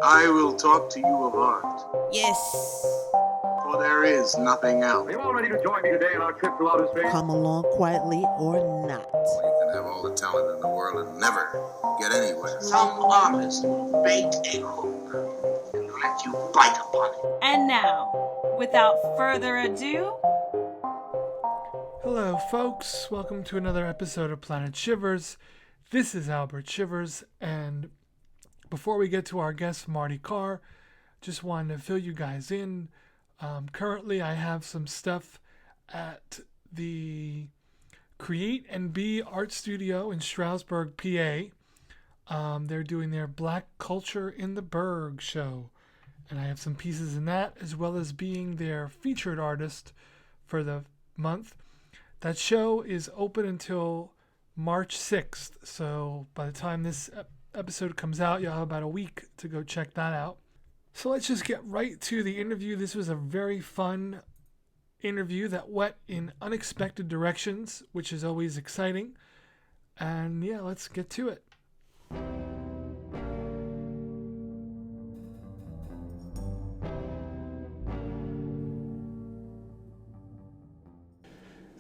I will talk to you of art, Yes. for there is nothing else. Are you all ready to join me today on our trip to outer space? Come along quietly or not. You can have all the talent in the world and never get anywhere. Some artist will bait a hook and let you bite upon it. And now, without further ado, Hello, folks. Welcome to another episode of Planet Shivers. This is Albert Shivers, and before we get to our guest, Marty Carr, just wanted to fill you guys in. Currently, I have some stuff at the Create and Be Art Studio in Stroudsburg, PA. They're doing their Black Culture in the Berg show, and I have some pieces in that, as well as being their featured artist for the month. That show is open until March 6th, so by the time this episode comes out, you'll have about a week to go check that out. So let's just get right to the interview. This was a very fun interview that went in unexpected directions, which is always exciting. And yeah, let's get to it.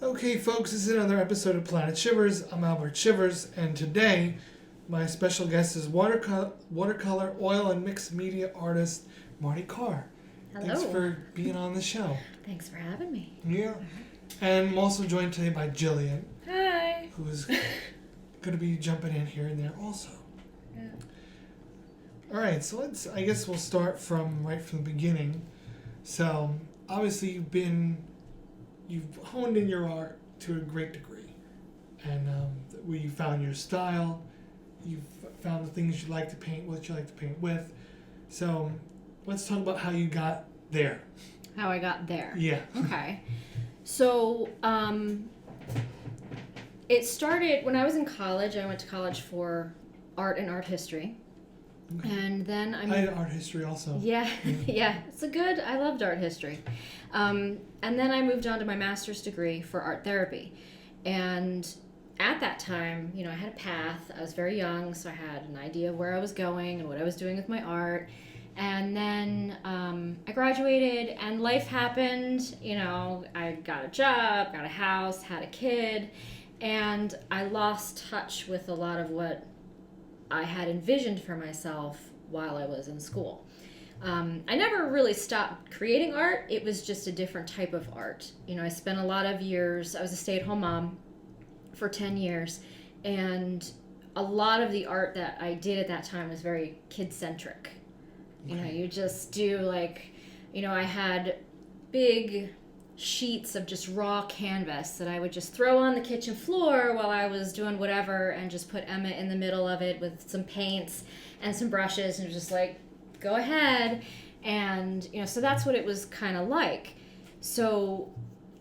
Okay, folks, this is another episode of Planet Shivers. I'm Albert Shivers, and today my special guest is watercolor, oil, and mixed media artist Marty Carr. Hello. Thanks for being on the show. Thanks for having me. Yeah. And I'm also joined today by Gillian, Hi. who is going to be jumping in here and there also. Yeah. All right, so I guess we'll start right from the beginning. So, obviously you've honed in your art to a great degree. And where you found your style, you've found the things you like to paint, what you like to paint with. So, let's talk about how you got there. How I got there. Yeah. Okay. So, it started when I was in college. I went to college for art and art history. Okay. And then I had art history also. Yeah, yeah. I loved art history. And then I moved on to my master's degree for art therapy. And at that time, I had a path. I was very young, so I had an idea of where I was going and what I was doing with my art. And then I graduated and life happened. I got a job, got a house, had a kid, and I lost touch with a lot of what I had envisioned for myself while I was in school. I never really stopped creating art. It was just a different type of art. I spent a lot of years, I was a stay-at-home mom for 10 years, and a lot of the art that I did at that time was very kid-centric. Okay. You just do I had big sheets of just raw canvas that I would just throw on the kitchen floor while I was doing whatever and just put Emma in the middle of it with some paints and some brushes and just go ahead. And, so that's what it was kind of like. So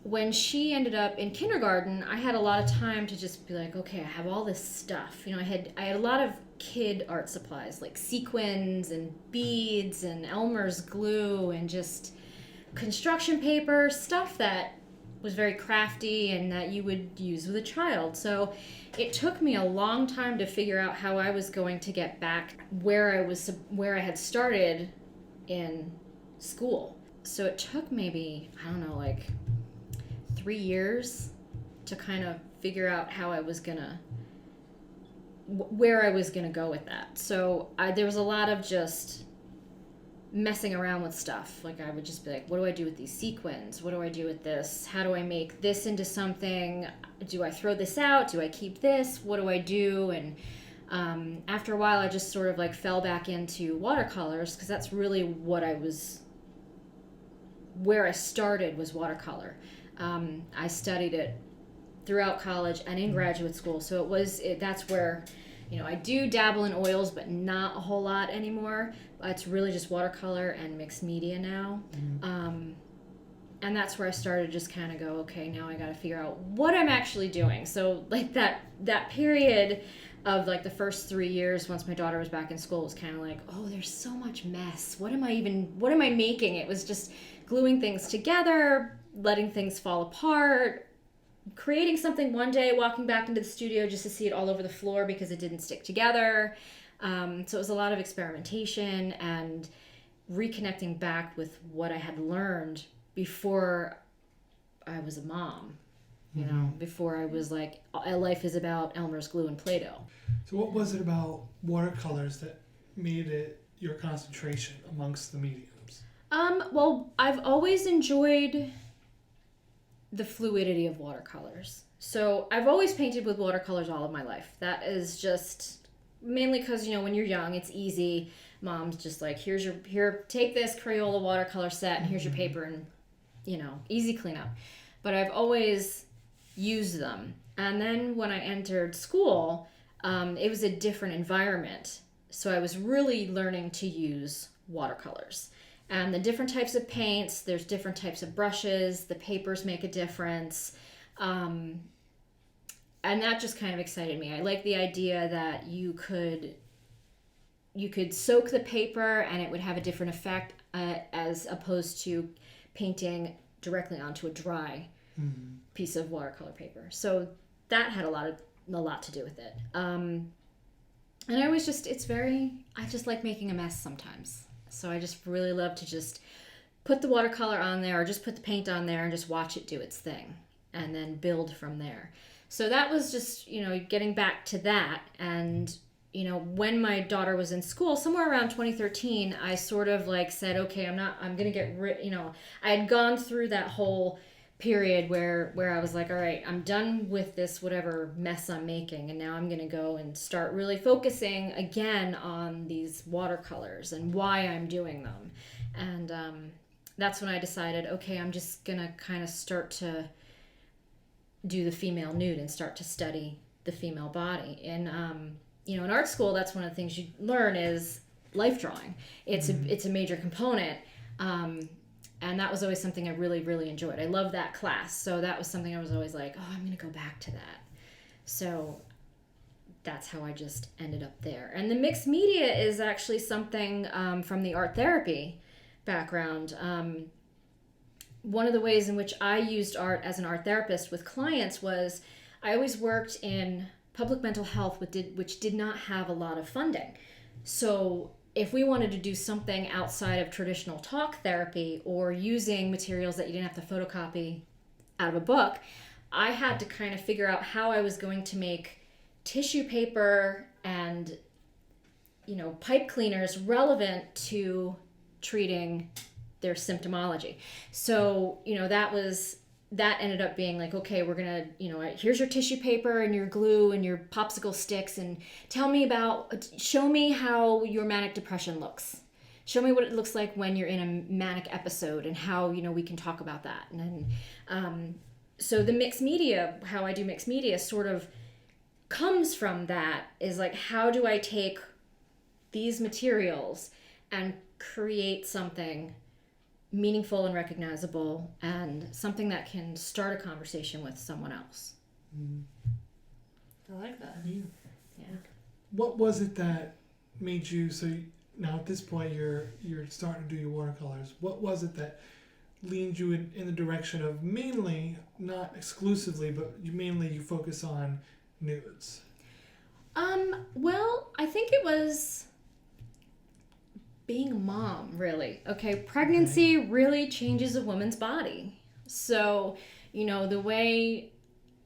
when she ended up in kindergarten, I had a lot of time to just be like, okay, I have all this stuff. I had a lot of kid art supplies like sequins and beads and Elmer's glue and just construction paper, stuff that was very crafty and that you would use with a child. So it took me a long time to figure out how I was going to get back where I had started in school. So it took maybe, 3 years to kind of figure out how I was gonna, where I was gonna go with that. So there was a lot of just messing around with stuff. I would just be like, what do I do with these sequins? What do I do with this? How do I make this into something? Do I throw this out? Do I keep this? What do I do? And after a while, I just sort of fell back into watercolors because that's really where I started was watercolor. I studied it throughout college and in graduate school. So that's where, I do dabble in oils, but not a whole lot anymore. It's really just watercolor and mixed media now. Mm-hmm. And that's where I started to just kind of go, okay, now I got to figure out what I'm actually doing. So that period of the first 3 years, once my daughter was back in school, was kind of oh, there's so much mess. What am I making? It was just gluing things together, letting things fall apart, creating something one day, walking back into the studio just to see it all over the floor because it didn't stick together. So it was a lot of experimentation and reconnecting back with what I had learned before I was a mom, you know, before I was like, life is about Elmer's glue and Play-Doh. So what was it about watercolors that made it your concentration amongst the mediums? Well, I've always enjoyed the fluidity of watercolors. So I've always painted with watercolors all of my life. That is just mainly because, you know, when you're young, it's easy. Mom's just like, here, take this Crayola watercolor set, and here's your paper, and, you know, easy cleanup. But I've always used them. And then when I entered school, it was a different environment. So I was really learning to use watercolors. And the different types of paints, there's different types of brushes, the papers make a difference. And that just kind of excited me. I like the idea that you could soak the paper and it would have a different effect as opposed to painting directly onto a dry piece of watercolor paper. So that had a lot to do with it. And I just like making a mess sometimes. So I just really love to just put the watercolor on there or just put the paint on there and just watch it do its thing and then build from there. So that was just, you know, getting back to that. And, you know, when my daughter was in school, somewhere around 2013, I sort of like said, okay, I'm going to get rid, you know, I had gone through that whole period where I was like, all right, I'm done with this, whatever mess I'm making. And now I'm going to go and start really focusing again on these watercolors and why I'm doing them. And that's when I decided, okay, I'm just going to kind of start to do the female nude and start to study the female body. And, you know, in art school, that's one of the things you learn is life drawing. It's a major component. And that was always something I really, really enjoyed. I loved that class. So that was something I was always like, oh, I'm going to go back to that. So that's how I just ended up there. And the mixed media is actually something from the art therapy background. One of the ways in which I used art as an art therapist with clients was I always worked in public mental health, which did not have a lot of funding. So if we wanted to do something outside of traditional talk therapy or using materials that you didn't have to photocopy out of a book, I had to kind of figure out how I was going to make tissue paper and, you know, pipe cleaners relevant to treating their symptomology. So, you know, that ended up being like, okay, we're going to, you know, here's your tissue paper and your glue and your popsicle sticks, and show me how your manic depression looks. Show me what it looks like when you're in a manic episode and how, you know, we can talk about that. And then, so the mixed media, how I do mixed media sort of comes from that, is like, how do I take these materials and create something meaningful and recognizable and something that can start a conversation with someone else. I like that. Yeah. What was it that made you, now at this point you're starting to do your watercolors, what was it that leaned you in the direction of mainly, not exclusively, but you focus on nudes? Well, I think it was being a mom, really. Okay, pregnancy really changes a woman's body. So, you know, the way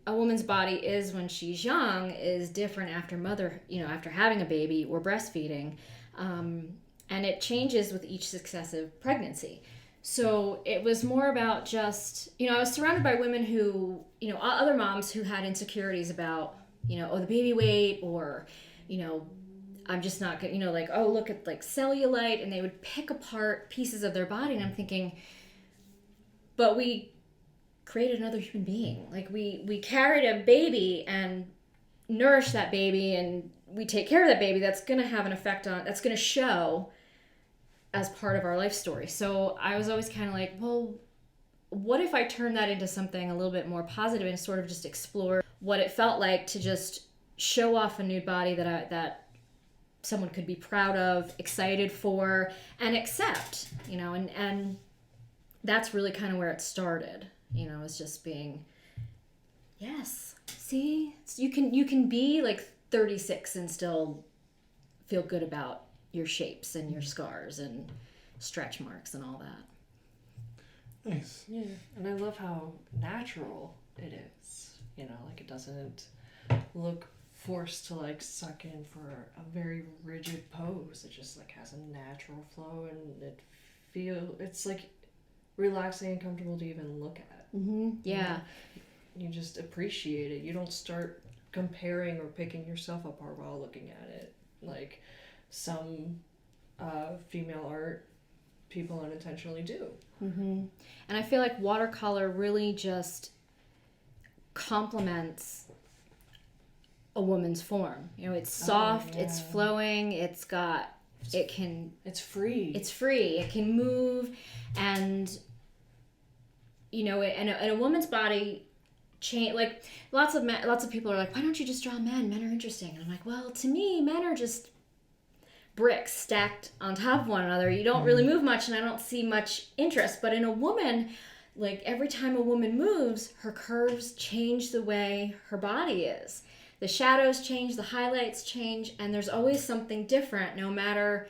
a woman's body is when she's young is different after having a baby or breastfeeding. And it changes with each successive pregnancy. So it was more about just, you know, I was surrounded by women who, you know, other moms who had insecurities about, you know, the baby weight, or, you know, I'm just not good, you know, like, oh, look at like cellulite, and they would pick apart pieces of their body. And I'm thinking, but we created another human being. Like we carried a baby and nourished that baby, and we take care of that baby. That's going to have an effect that's going to show as part of our life story. So I was always kind of like, well, what if I turn that into something a little bit more positive and sort of just explore what it felt like to just show off a nude body that someone could be proud of, excited for, and accept, you know, and that's really kind of where it started, you know, is just being, yes, see, you can be like 36 and still feel good about your shapes and your scars and stretch marks and all that. Nice. Yeah, and I love how natural it is. You know, like it doesn't look forced to like suck in for a very rigid pose. It just like has a natural flow, and it's like relaxing and comfortable to even look at. Yeah. You just appreciate it. You don't start comparing or picking yourself apart while looking at it. Like some female art people unintentionally do. And I feel like watercolor really just complements a woman's form. You know, it's soft, it's flowing, it's free. It's free. It can move, and you know, and a woman's body change. Like lots of people are like, why don't you just draw men? Men are interesting. And I'm like, well, to me, men are just bricks stacked on top of one another. You don't really move much, and I don't see much interest. But in a woman, like every time a woman moves, her curves change the way her body is. The shadows change, the highlights change, and there's always something different no matter,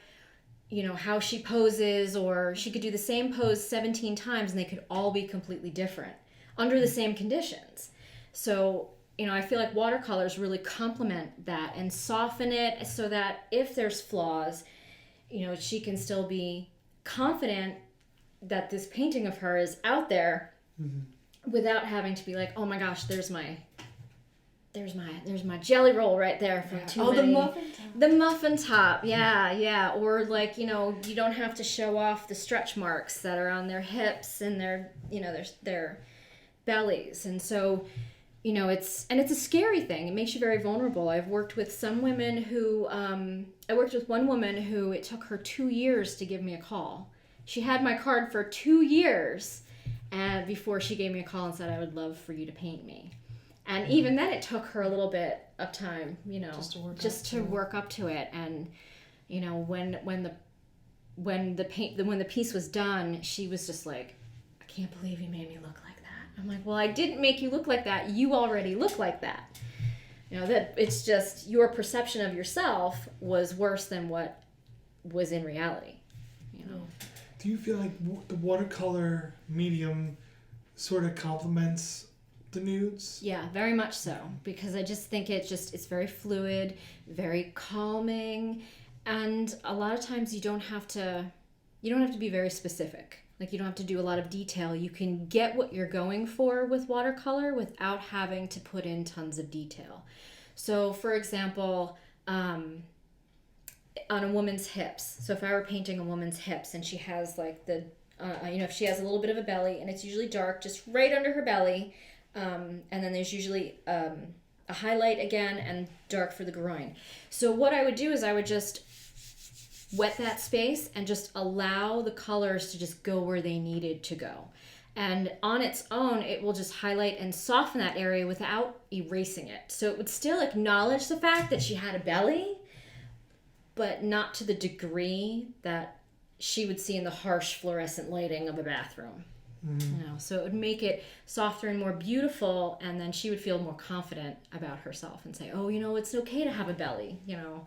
you know, how she poses, or she could do the same pose 17 times and they could all be completely different under the same conditions. So, you know, I feel like watercolors really complement that and soften it so that if there's flaws, you know, she can still be confident that this painting of her is out there without having to be like, oh my gosh, there's my jelly roll right there from too many. The muffin top. The muffin top, yeah. Or like, you know, you don't have to show off the stretch marks that are on their hips and their, you know, their bellies. And so, you know, it's a scary thing. It makes you very vulnerable. I've worked with some women who, I worked with one woman who it took her 2 years to give me a call. She had my card for 2 years and before she gave me a call and said, I would love for you to paint me. And even then it took her a little bit of time, you know, just to work up to it. And, you know, when the piece was done, she was just like, I can't believe you made me look like that. I'm like, well, I didn't make you look like that. You already look like that. You know, that it's just your perception of yourself was worse than what was in reality, you know. Do you feel like the watercolor medium sort of complements the nudes? Yeah, very much so, because I just think it's very fluid, very calming, and a lot of times you don't have to be very specific. Like you don't have to do a lot of detail. You can get what you're going for with watercolor without having to put in tons of detail. So, for example, on a woman's hips. So if I were painting a woman's hips and she has like the, you know, if she has a little bit of a belly and it's usually dark, just right under her belly. And then there's usually a highlight again and dark for the groin. So what I would do is I would just wet that space and just allow the colors to just go where they needed to go. And on its own, it will just highlight and soften that area without erasing it. So it would still acknowledge the fact that she had a belly, but not to the degree that she would see in the harsh fluorescent lighting of a bathroom. You know, so it would make it softer and more beautiful, and then she would feel more confident about herself and say, oh, you know, it's okay to have a belly, you know,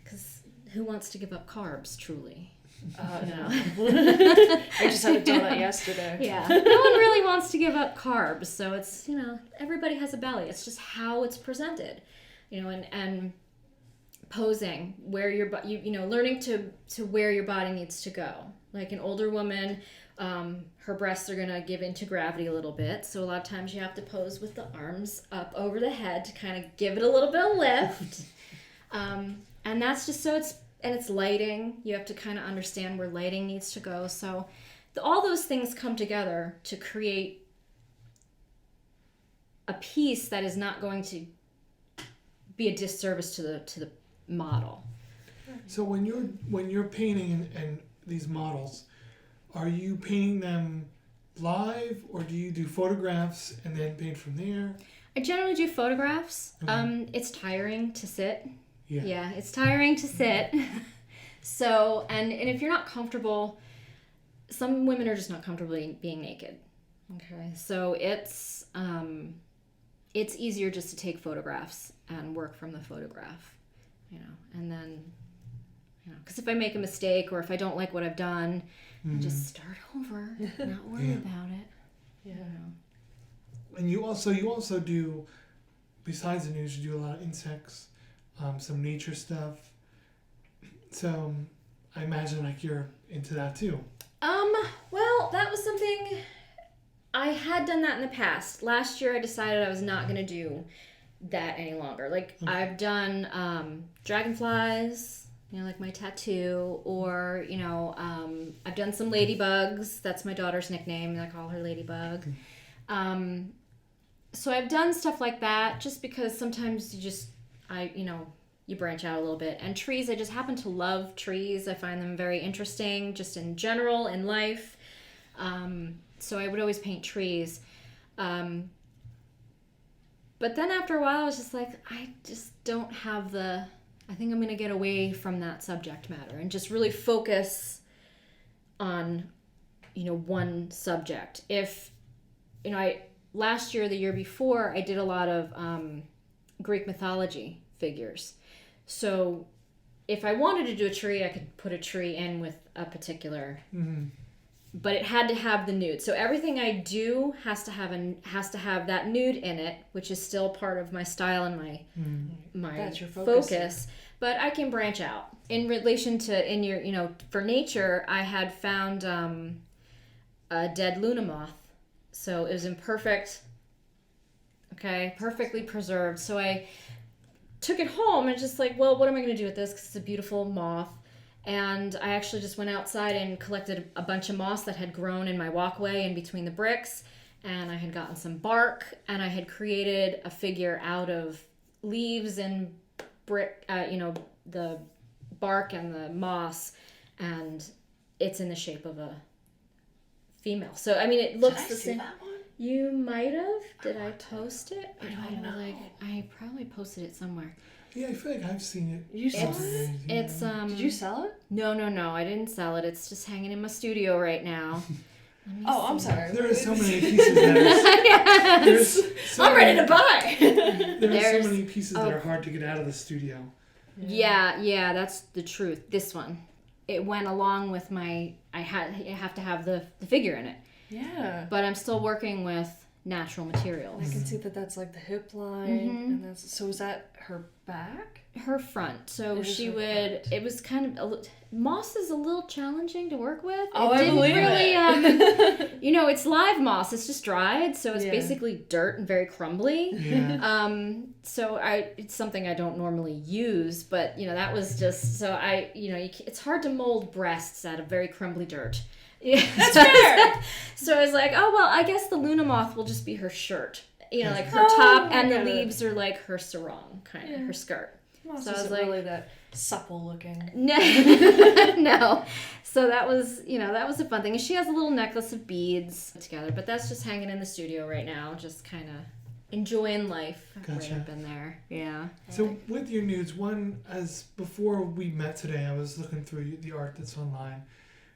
because who wants to give up carbs, truly? No. I just had a donut yesterday. Yeah, no one really wants to give up carbs, so it's, you know, everybody has a belly. It's just how it's presented, you know, and posing where your you know, learning to where your body needs to go. Like an older woman, her breasts are going to give into gravity a little bit. So a lot of times you have to pose with the arms up over the head to kind of give it a little bit of lift. And that's just so it's lighting. You have to kind of understand where lighting needs to go. So all those things come together to create a piece that is not going to be a disservice to the model. So when you're painting and these models, are you painting them live or do you do photographs and then paint from there? I generally do photographs. It's tiring to sit. Yeah, it's tiring to sit. So, and if you're not comfortable, some women are just not comfortable being naked. Okay, so it's easier just to take photographs and work from the photograph, you know, and then Because if I make a mistake or if I don't like what I've done, I just start over, not worry about it. Yeah. And you also do, besides the news, you do a lot of insects, some nature stuff. So I imagine like you're into that too. Well, that was something I had done that in the past. Last year I decided I was not going to do that any longer. Like I've done dragonflies, like my tattoo, or I've done some ladybugs. That's my daughter's nickname. I call her Ladybug. So I've done stuff like that just because sometimes you branch out a little bit. And trees, I just happen to love trees. I find them very interesting just in general in life. So I would always paint trees. But then after a while, I was just like, I just don't have I think I'm going to get away from that subject matter and just really focus on, one subject. If, last year, the year before, I did a lot of Greek mythology figures. So if I wanted to do a tree, I could put a tree in with a particular, but it had to have the nude. So everything I do has to have that nude in it, which is still part of my style and my That's your focus. But I can branch out in relation to for nature. I had found a dead Luna moth, so it was perfectly preserved. So I took it home and just like, well, what am I going to do with this? Because it's a beautiful moth. And I actually just went outside and collected a bunch of moss that had grown in my walkway in between the bricks. And I had gotten some bark, and I had created a figure out of leaves and brick, the bark and the moss. And it's in the shape of a female. So, I mean, it looks the same. You might have. Did I post it? I don't know. I probably posted it somewhere. Yeah, I feel like I've seen it. You saw it? It's Did you sell it? No, I didn't sell it. It's just hanging in my studio right now. Oh, I'm sorry. There are so many pieces there. Yes. I'm ready to buy. There's so many pieces that are hard to get out of the studio. Yeah, that's the truth. This one, it went along with I have to have the figure in it. Yeah. But I'm still working with natural materials. I can see that that's like the hip line, and so is that her back? Her front. So she would. It was kind of moss is a little challenging to work with. Oh, I believe it. It's live moss. It's just dried, so it's basically dirt and very crumbly. Yeah. So it's something I don't normally use, but that was just so it's hard to mold breasts out of very crumbly dirt. Yeah, that's fair. So I was like, oh, well, I guess the Luna moth will just be her shirt. Like her top and the leaves are like her sarong, kind of, her skirt. Moss so I was isn't really that supple looking. No. So that was, that was a fun thing. And she has a little necklace of beads together, but that's just hanging in the studio right now, just kind of enjoying life right up in there. Yeah. So with your nudes, before we met today, I was looking through the art that's online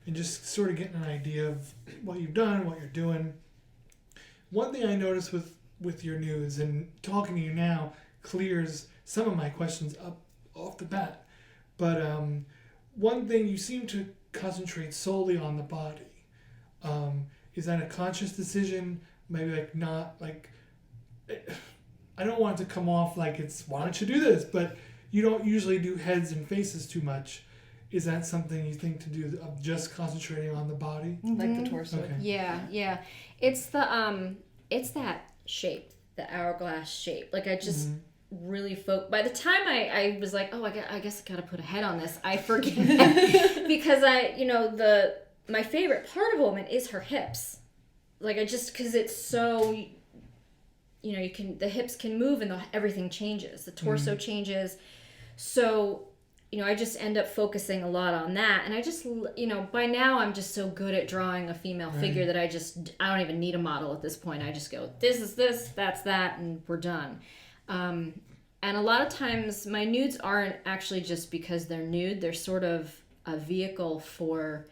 and just sort of getting an idea of what you've done, what you're doing. One thing I noticed with your nudes, and talking to you now clears some of my questions up off the bat. But one thing, you seem to concentrate solely on the body. Is that a conscious decision? Maybe I don't want it to come off like it's, why don't you do this? But you don't usually do heads and faces too much. Is that something you think to do, of just concentrating on the body? Like the torso? Okay. Yeah. It's it's that shape, the hourglass shape. Like I just really by the time I was like, oh, I guess I gotta put a head on this, I forget. Because my favorite part of a woman is her hips. Like because it's so, the hips can move and everything changes. The torso changes. So, I just end up focusing a lot on that. And I just, by now I'm just so good at drawing a female figure that I don't even need a model at this point. I just go, this is this, that's that, and we're done. And a lot of times my nudes aren't actually just because they're nude. They're sort of a vehicle for,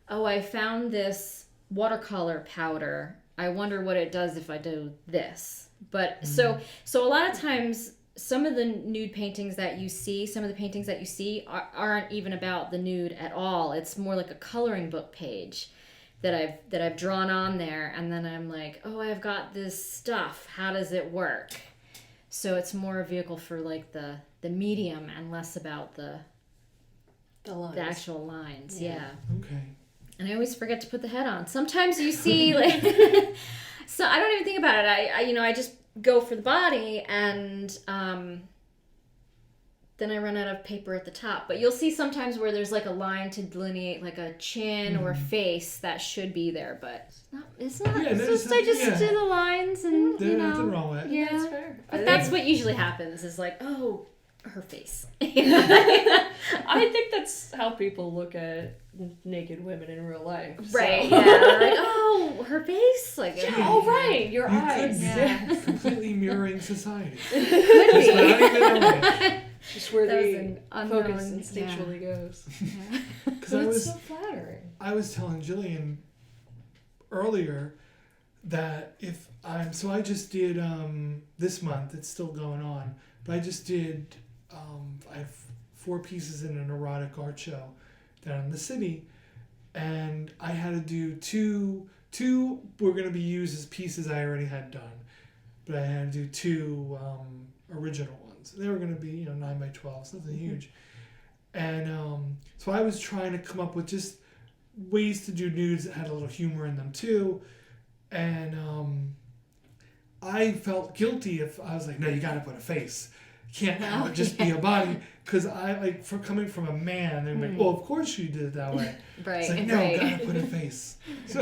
I found this watercolor powder. I wonder what it does if I do this. But so a lot of times some of the nude paintings that you see, some of the paintings that you see aren't even about the nude at all. It's more like a coloring book page that I've drawn on there, and then I'm like, oh, I've got this stuff. How does it work? So it's more a vehicle for like the medium and less about the lines. the actual lines. Yeah. Okay. And I always forget to put the head on. Sometimes you see like so I don't even think about it. I just go for the body, and then I run out of paper at the top. But you'll see sometimes where there's like a line to delineate like a chin or a face that should be there, but it's not. Yeah, It's just I just do the lines, and There's nothing wrong with it. yeah, That's fair. But that's what usually happens is like, oh, her face. I think that's how people look at naked women in real life. So. Right? Yeah. They're like, oh, her face. Like, Yeah, oh right, your You eyes. could be Yeah. completely mirroring society. could Just be. without even knowing it. Just where That was the an focus unknown- instinctually goes. Because But I it's was so flattering. I was telling Gillian earlier that if I'm so I just did this month, it's still going on, but I just did I have 4 pieces in an erotic art show down in the city, and I had to do two were going to be used as pieces I already had done, but I had to do 2 original ones. They were going to be 9 by 12, something huge. And so I was trying to come up with just ways to do nudes that had a little humor in them too. And I felt guilty if I was like, no, you got to put a face. You can't have it just be a body. Because I, like, for coming from a man, they're like, well, of course you did it that way. Right. It's like, no, right. gotta put a face. So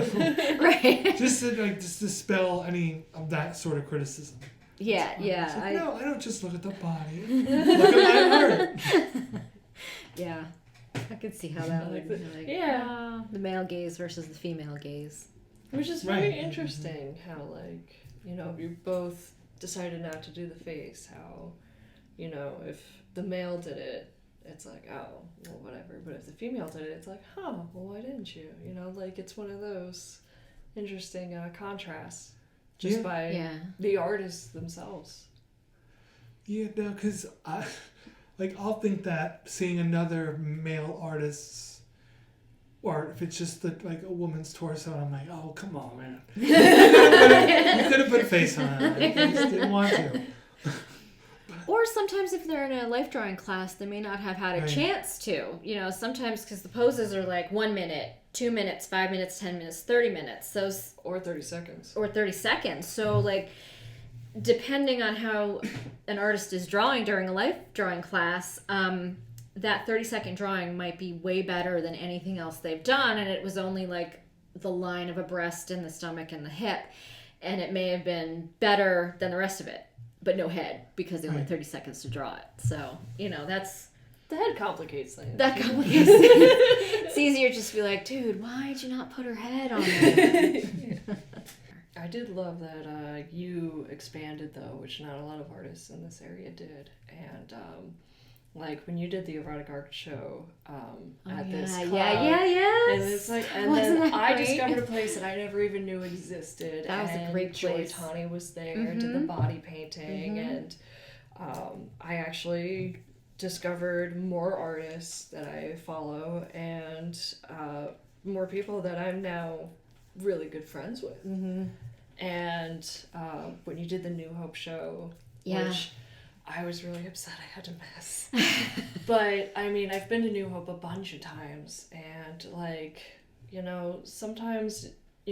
Right. just to dispel any of that sort of criticism. Yeah. It's Yeah. like, no, I don't just look at the body. Look at my art. Yeah. I could see how that would be like, Yeah. the male gaze versus the female gaze. Which is very Right. interesting how, like, you both decided not to do the face. How, if the male did it, it's like, oh, well, whatever. But if the female did it, it's like, huh, well, why didn't you? Like, it's one of those interesting contrasts just by Yeah. the artists themselves. Yeah, no, because I'll think that seeing another male artist's art, if it's just like a woman's torso, I'm like, oh, come on, man. You could have put a face on it. I just didn't want to. Or sometimes if they're in a life drawing class, they may not have had a Right. chance to. Sometimes because the poses are like 1 minute, 2 minutes, 5 minutes, 10 minutes, 30 minutes. Those Or 30 seconds. or 30 seconds. So like depending on how an artist is drawing during a life drawing class, that 30-second drawing might be way better than anything else they've done, and it was only like the line of a breast and the stomach and the hip, and it may have been better than the rest of it, but no head because they only had 30 seconds to draw it. So that's The head complicates things. that complicates things. It's easier just to be like, dude, why'd you not put her head on there? I did love that you expanded, though, which not a lot of artists in this area did. And, like, when you did the erotic art show at this club. Yeah. And it's like, and Wasn't then that I great? discovered a place that I never even knew existed. That was a and great Joy place. Tani was there and did the body painting. And I actually discovered more artists that I follow and more people that I'm now really good friends with. And when you did the New Hope show, which I was really upset I had to miss. But I mean, I've been to New Hope a bunch of times, and like, sometimes I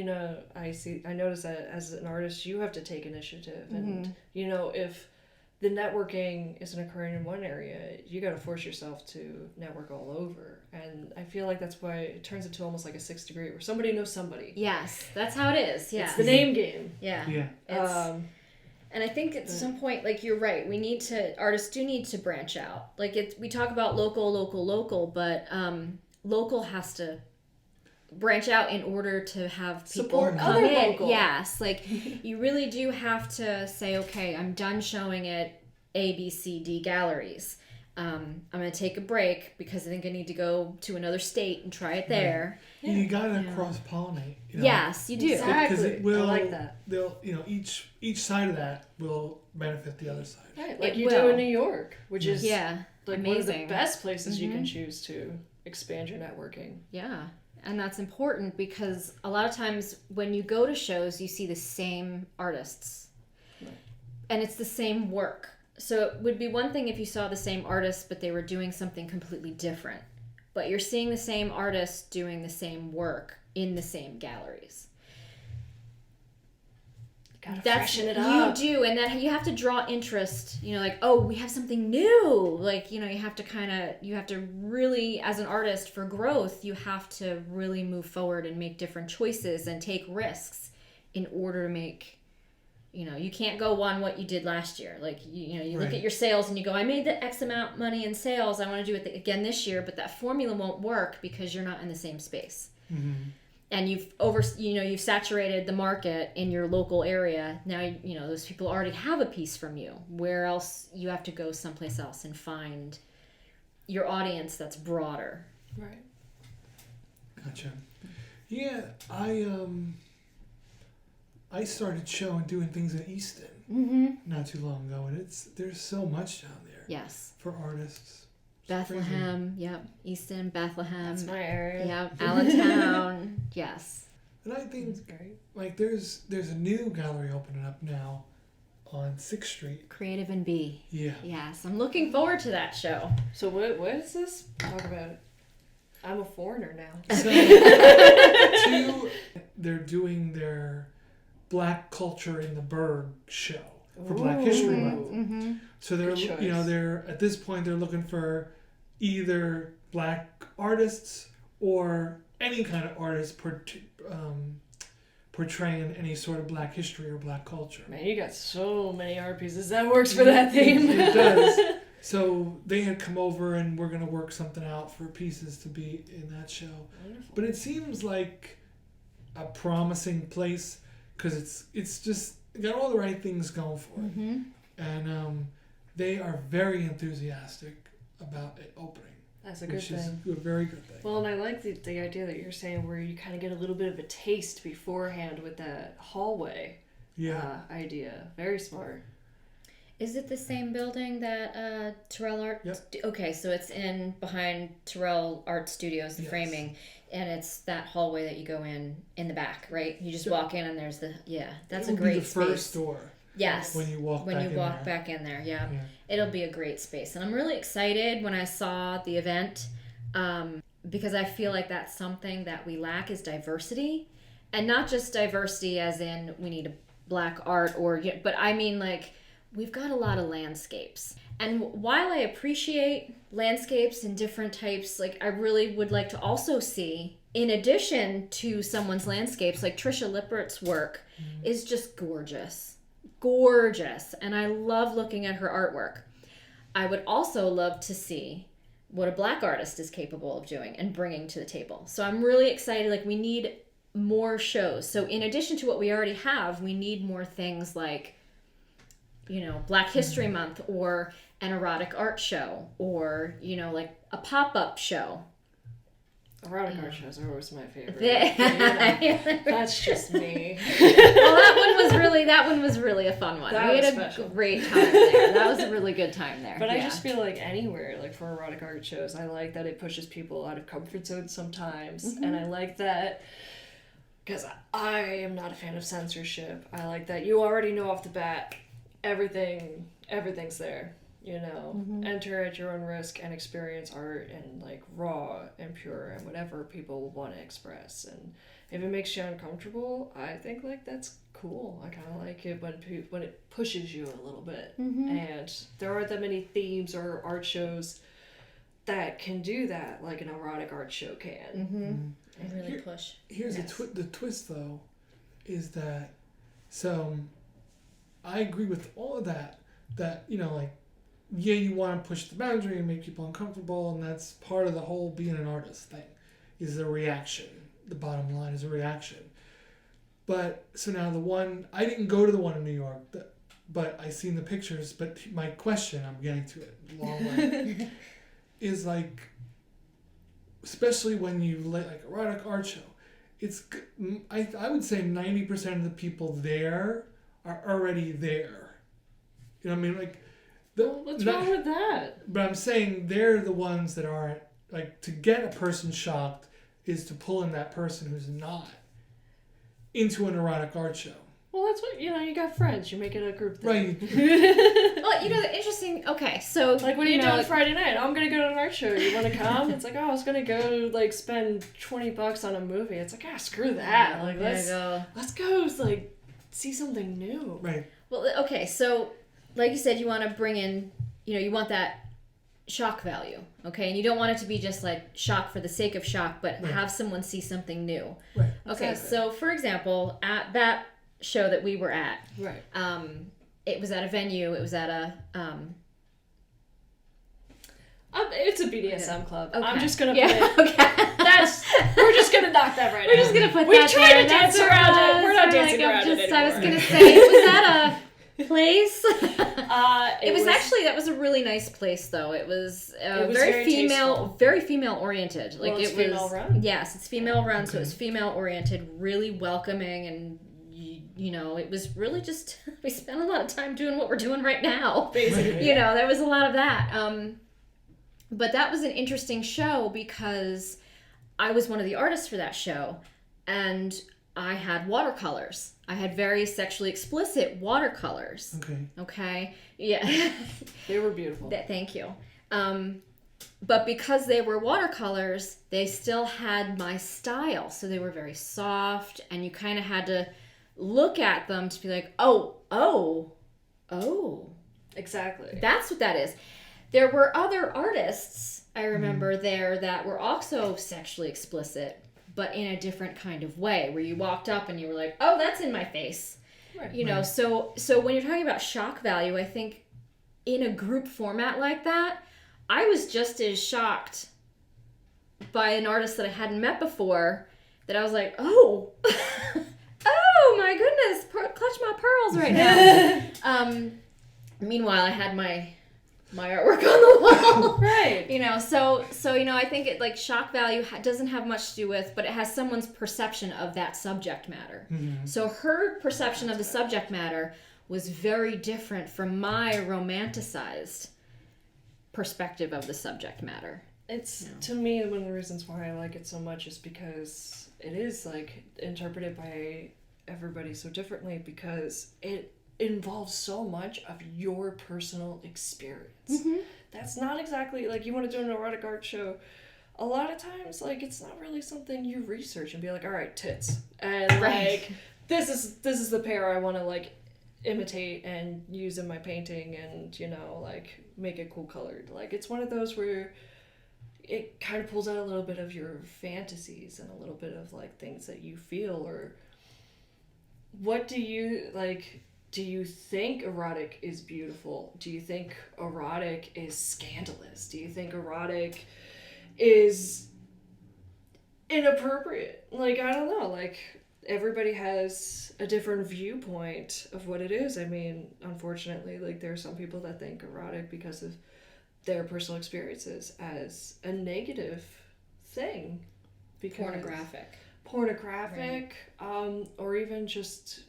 notice that as an artist you have to take initiative, and if the networking isn't occurring in one area, you got to force yourself to network all over. And I feel like that's why it turns into almost like a 6th degree where somebody knows somebody. Yes, that's how it is. Yeah. It's the name game. Yeah. Yeah. And I think at some point, like, you're right, artists do need to branch out. Like, we talk about local, but local has to branch out in order to have people Support come other in. local. Yes, like, you really do have to say, okay, I'm done showing at A, B, C, D galleries. I'm going to take a break because I think I need to go to another state and try it there. Yeah. You gotta cross-pollinate. Yes, you do. Exactly. Because it will, I like that. They'll, each side of that will benefit the other side. Right, like It you will. do in New York, which is Yeah, like amazing. one of the best places you can choose to expand your networking. Yeah, and that's important because a lot of times when you go to shows, you see the same artists. Right. And it's the same work. So it would be one thing if you saw the same artists, but they were doing something completely different. But you're seeing the same artists doing the same work in the same galleries. Gotta freshen it up. You do, and that you have to draw interest. Like, oh, we have something new. Like, you have to really, as an artist, for growth, you have to really move forward and make different choices and take risks in order to make. You can't go on what you did last year. Like, you look at your sales and you go, I made the X amount money in sales. I want to do it again this year, but that formula won't work because you're not in the same space. Mm-hmm. And you've saturated the market in your local area. Now, those people already have a piece from you. Where else you have to go someplace else and find your audience that's broader. Right. Gotcha. Yeah, I started showing doing things in Easton not too long ago, and there's so much down there. Yes. For artists. It's Bethlehem, yep. Easton, Bethlehem. That's my area. Yep. Allentown, yes. And I think That's great. like there's a new gallery opening up now on 6th Street. Creative and B. Yeah. Yes, I'm looking forward to that show. So what is this? Talk about it. I'm a foreigner now. So, they're doing their Black Culture in the Berg show for Black History Month. Mm-hmm. So they're Good choice. they're at this point they're looking for either Black artists or any kind of artist portraying any sort of Black history or Black culture. Man, you got so many art pieces. That works for that theme. It does. So they had come over and we're gonna work something out for pieces to be in that show. Wonderful. But it seems like a promising place because it's just got all the right things going for it, and they are very enthusiastic about it opening. That's a good which thing. is a very good thing. Well, and I like the idea that you're saying where you kind of get a little bit of a taste beforehand with that hallway idea. Very smart. Is it the same building that Terrell Art? Yep. Okay, so it's behind Terrell Art Studios, the framing, and it's that hallway that you go in the back, right? You just walk in and there's that's a great space. It'll be the first door. Yes. When you walk back in there, yeah. It'll be a great space. And I'm really excited when I saw the event because I feel like that's something that we lack is diversity. And not just diversity as in we need a Black art but I mean like we've got a lot of landscapes. And while I appreciate landscapes and different types, like I really would like to also see, in addition to someone's landscapes, like Trisha Lippert's work is just gorgeous. Gorgeous. And I love looking at her artwork. I would also love to see what a Black artist is capable of doing and bringing to the table. So I'm really excited. Like we need more shows. So in addition to what we already have, we need more things like Black History Month or an erotic art show or, like a pop-up show. Erotic art shows are always my favorite. That's just me. Well, that one was really a fun one. That we was had special. a great time there. That was a really good time there. But I just feel like anywhere, like for erotic art shows, I like that it pushes people out of comfort zones sometimes. And I like that because I am not a fan of censorship. I like that you already know off the bat everything's there. Enter at your own risk and experience art and like raw and pure and whatever people want to express. And if it makes you uncomfortable, I think like that's cool. I kind of like it when it pushes you a little bit. And there aren't that many themes or art shows that can do that like an erotic art show can. And really push. Here's the twist though, is that I agree with all of that. That you want to push the boundary and make people uncomfortable, and that's part of the whole being an artist thing, is a reaction. The bottom line is a reaction. But so now I didn't go to the one in New York. but I seen the pictures. But my question, I'm getting to it a long way, is like, especially when you like erotic art show, it's I would say 90% of the people there are already there. You know what I mean? Like, What's wrong with that? But I'm saying they're the ones that aren't, like, to get a person shocked is to pull in that person who's not into an erotic art show. Well, that's what, you got friends. You make it a group thing. Right. Well, the interesting, okay, so... Like, what are you doing Friday night? Oh, I'm going to go to an art show. You want to come? It's like, oh, I was going to go, like, spend $20 on a movie. It's like, screw that. Like, let's go, like, see something new. Right. Well, okay, so, like you said, you want to bring in, you want that shock value, okay? And you don't want it to be just, like, shock for the sake of shock, but have someone see something new. Right. Okay, so, for example, at that show that we were at, right, it was at a venue. It was at a it's a BDSM club. Okay. I'm just gonna put it. Okay. We're just gonna knock that right out. We're just gonna put we that tried there. to dance around it. We're not dancing around it anymore. I was gonna say, it was at a place. It was actually, that was a really nice place though. It was very female, tasteful. Very female oriented. Like, well, it's it was female run. Yes, it's female run, so it was female oriented, really welcoming, and it was really just, we spent a lot of time doing what we're doing right now. Basically. There was a lot of that. But that was an interesting show because I was one of the artists for that show, and I had watercolors. I had very sexually explicit watercolors. Okay? Yeah. They were beautiful. Thank you. But because they were watercolors, they still had my style. So they were very soft, and you kind of had to look at them to be like, oh. Exactly. That's what that is. There were other artists, I remember, there that were also sexually explicit, but in a different kind of way, where you walked up and you were like, oh, that's in my face. Right. So when you're talking about shock value, I think in a group format like that, I was just as shocked by an artist that I hadn't met before, that I was like, oh, oh my goodness, clutch my pearls right now. Meanwhile, I had my artwork on the wall. Right. So I think it, like, shock value doesn't have much to do with, but it has someone's perception of that subject matter. Mm-hmm. So her perception of the subject matter was very different from my romanticized perspective of the subject matter. It's, to me, one of the reasons why I like it so much is because it is, like, interpreted by everybody so differently, because it involves so much of your personal experience. Mm-hmm. That's not exactly, like, you want to do an erotic art show, a lot of times, like, it's not really something you research and be like, all right, tits, and like, this is the pair I want to, like, imitate and use in my painting, and like, make it cool colored. Like, it's one of those where it kind of pulls out a little bit of your fantasies and a little bit of, like, things that you feel. Or what do you, like, do you think erotic is beautiful? Do you think erotic is scandalous? Do you think erotic is inappropriate? Like, I don't know. Like, everybody has a different viewpoint of what it is. I mean, unfortunately, like, there are some people that think erotic because of their personal experiences as a negative thing. Because pornographic, right. Or even just,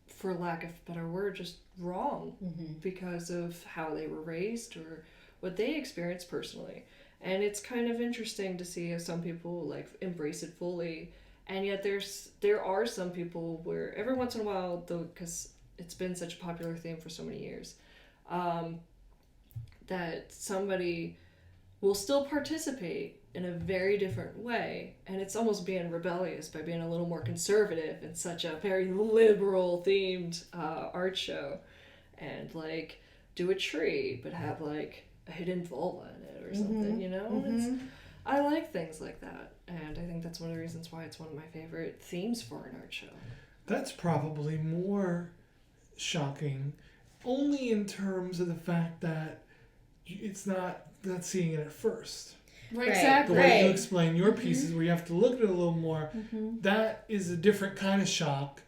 for lack of a better word, just wrong, mm-hmm. because of how they were raised or what they experienced personally. And it's kind of interesting to see how some people, like, embrace it fully, and yet there are some people where every once in a while, though, because it's been such a popular theme for so many years, that somebody will still participate in a very different way, and it's almost being rebellious by being a little more conservative in such a very liberal themed art show, and, like, do a tree but have, like, a hidden vulva in it or something, mm-hmm. Mm-hmm. I like things like that, and I think that's one of the reasons why it's one of my favorite themes for an art show. That's probably more shocking only in terms of the fact that it's not seeing it at first. Right. Exactly. The way you explain your pieces, mm-hmm. where you have to look at it a little more, mm-hmm. that is a different kind of shock.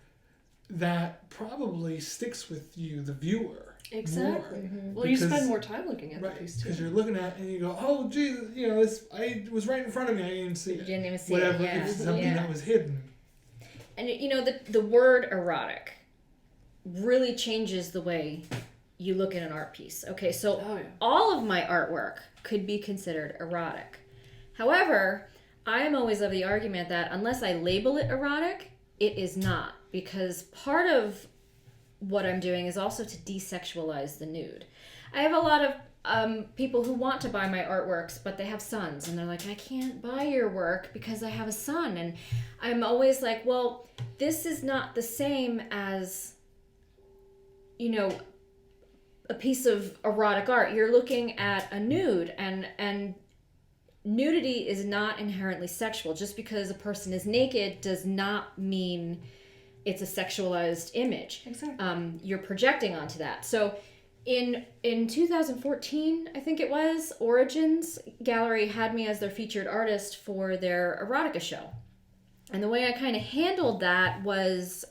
that probably sticks with you, the viewer. Exactly. More. Well, you spend more time looking at the piece too. Because you're looking at it and you go, oh, Jesus, this, it was right in front of me. I didn't even see it. You didn't even see Whatever, it. Yeah. it's something that was hidden. And the word erotic really changes the way you look at an art piece. Okay, so all of my artwork could be considered erotic. However, I am always of the argument that unless I label it erotic, it is not. Because part of what I'm doing is also to desexualize the nude. I have a lot of people who want to buy my artworks, but they have sons, and they're like, I can't buy your work because I have a son. And I'm always like, well, this is not the same as, a piece of erotic art. You're looking at a nude, and nudity is not inherently sexual. Just because a person is naked does not mean it's a sexualized image. Exactly. You're projecting onto that. So in 2014, I think it was, Origins Gallery had me as their featured artist for their erotica show. And the way I kind of handled that was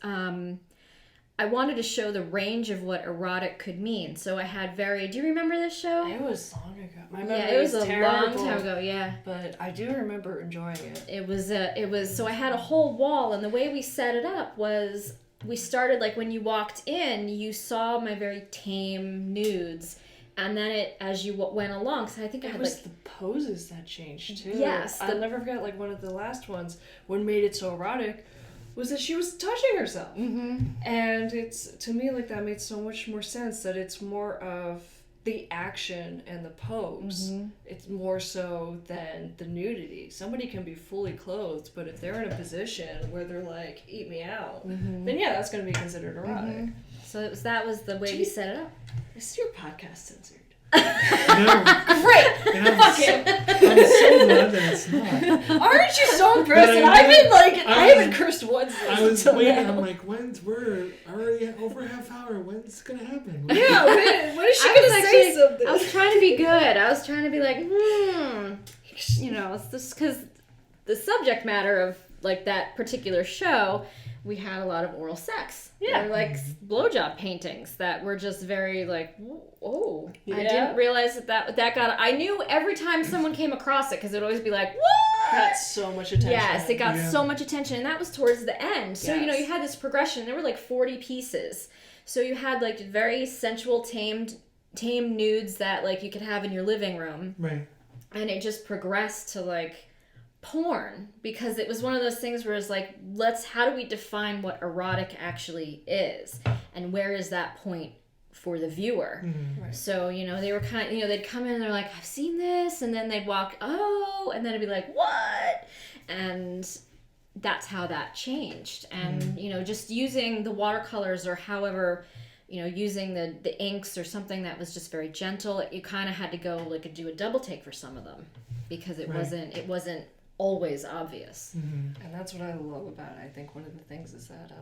I wanted to show the range of what erotic could mean. So I had do you remember this show? It was long ago. My memory it was is a terrible, long time ago, yeah. But I do remember enjoying it. It was, so I had a whole wall, and the way we set it up was we started, like, when you walked in, you saw my very tame nudes. And then as you went along, because I think I had, was the poses that changed, too. Yes. I'll never forget, like, one of the last ones, what made it so erotic was that she was touching herself. Mm-hmm. And to me, like, that made so much more sense, that it's more of the action and the pose. Mm-hmm. It's more so than the nudity. Somebody can be fully clothed, but if they're in a position where they're like, eat me out, then yeah, that's going to be so erotic. So that was the way we set it up. Is your podcast censored? No. Great! Fuck it! I'm so glad that it's not. Aren't you so impressed? I haven't cursed once. I was waiting. I'm like, we're already over half hour. When's it gonna happen? Yeah, when is she gonna say something? I was trying to be good. I was trying to be like, it's just because the subject matter of, like, that particular show, we had a lot of oral sex. Yeah. They were, like, blowjob paintings that were just very, like, oh. Yeah. I didn't realize that got... I knew every time someone came across it, because it would always be like, what? Got so much attention. Yes, it got so much attention, and that was towards the end. So, Yes. you had this progression. There were, like, 40 pieces. So you had, like, very sensual, tame nudes that, like, you could have in your living room. Right. And it just progressed to, like, porn, because it was one of those things where it's like, how do we define what erotic actually is, and where is that point for the viewer? Mm-hmm. Right. So they were kind of, they'd come in and they're like, I've seen this, and then they'd walk, oh, and then it'd be like, what? And that's how that changed. And just using the watercolors, or however, using the inks or something that was just very gentle, you kind of had to go, like, do a double take for some of them, because it wasn't always obvious. Mm-hmm. And that's what I love about it. I think one of the things is that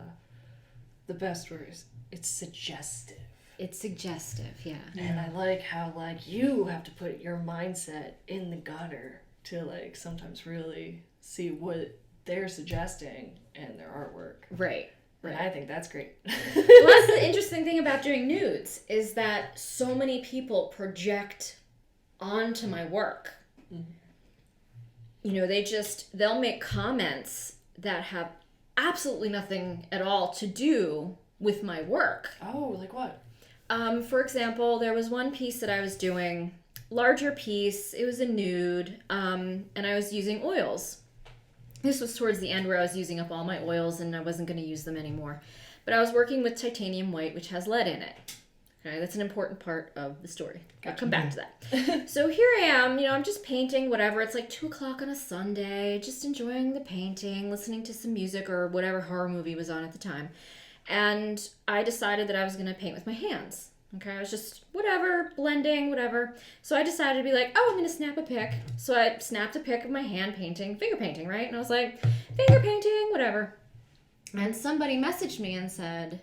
the best word is it's suggestive. It's suggestive, yeah. And I like how, like, you have to put your mindset in the gutter to, like, sometimes really see what they're suggesting in their artwork. Right. And I think that's great. Well, that's the interesting thing about doing nudes, is that so many people project onto my work. Mm-hmm. They'll make comments that have absolutely nothing at all to do with my work. Oh, like what? For example, there was one piece that I was doing, larger piece, it was a nude, and I was using oils. This was towards the end where I was using up all my oils and I wasn't going to use them anymore. But I was working with titanium white, which has lead in it. Okay, that's an important part of the story. I'll come back to that. So here I am, I'm just painting, whatever. It's like 2 o'clock on a Sunday, just enjoying the painting, listening to some music or whatever horror movie was on at the time. And I decided that I was going to paint with my hands. Okay, I was just, whatever, blending, whatever. So I decided to be like, I'm going to snap a pic. So I snapped a pic of my hand painting, finger painting, right? And I was like, finger painting, whatever. And somebody messaged me and said,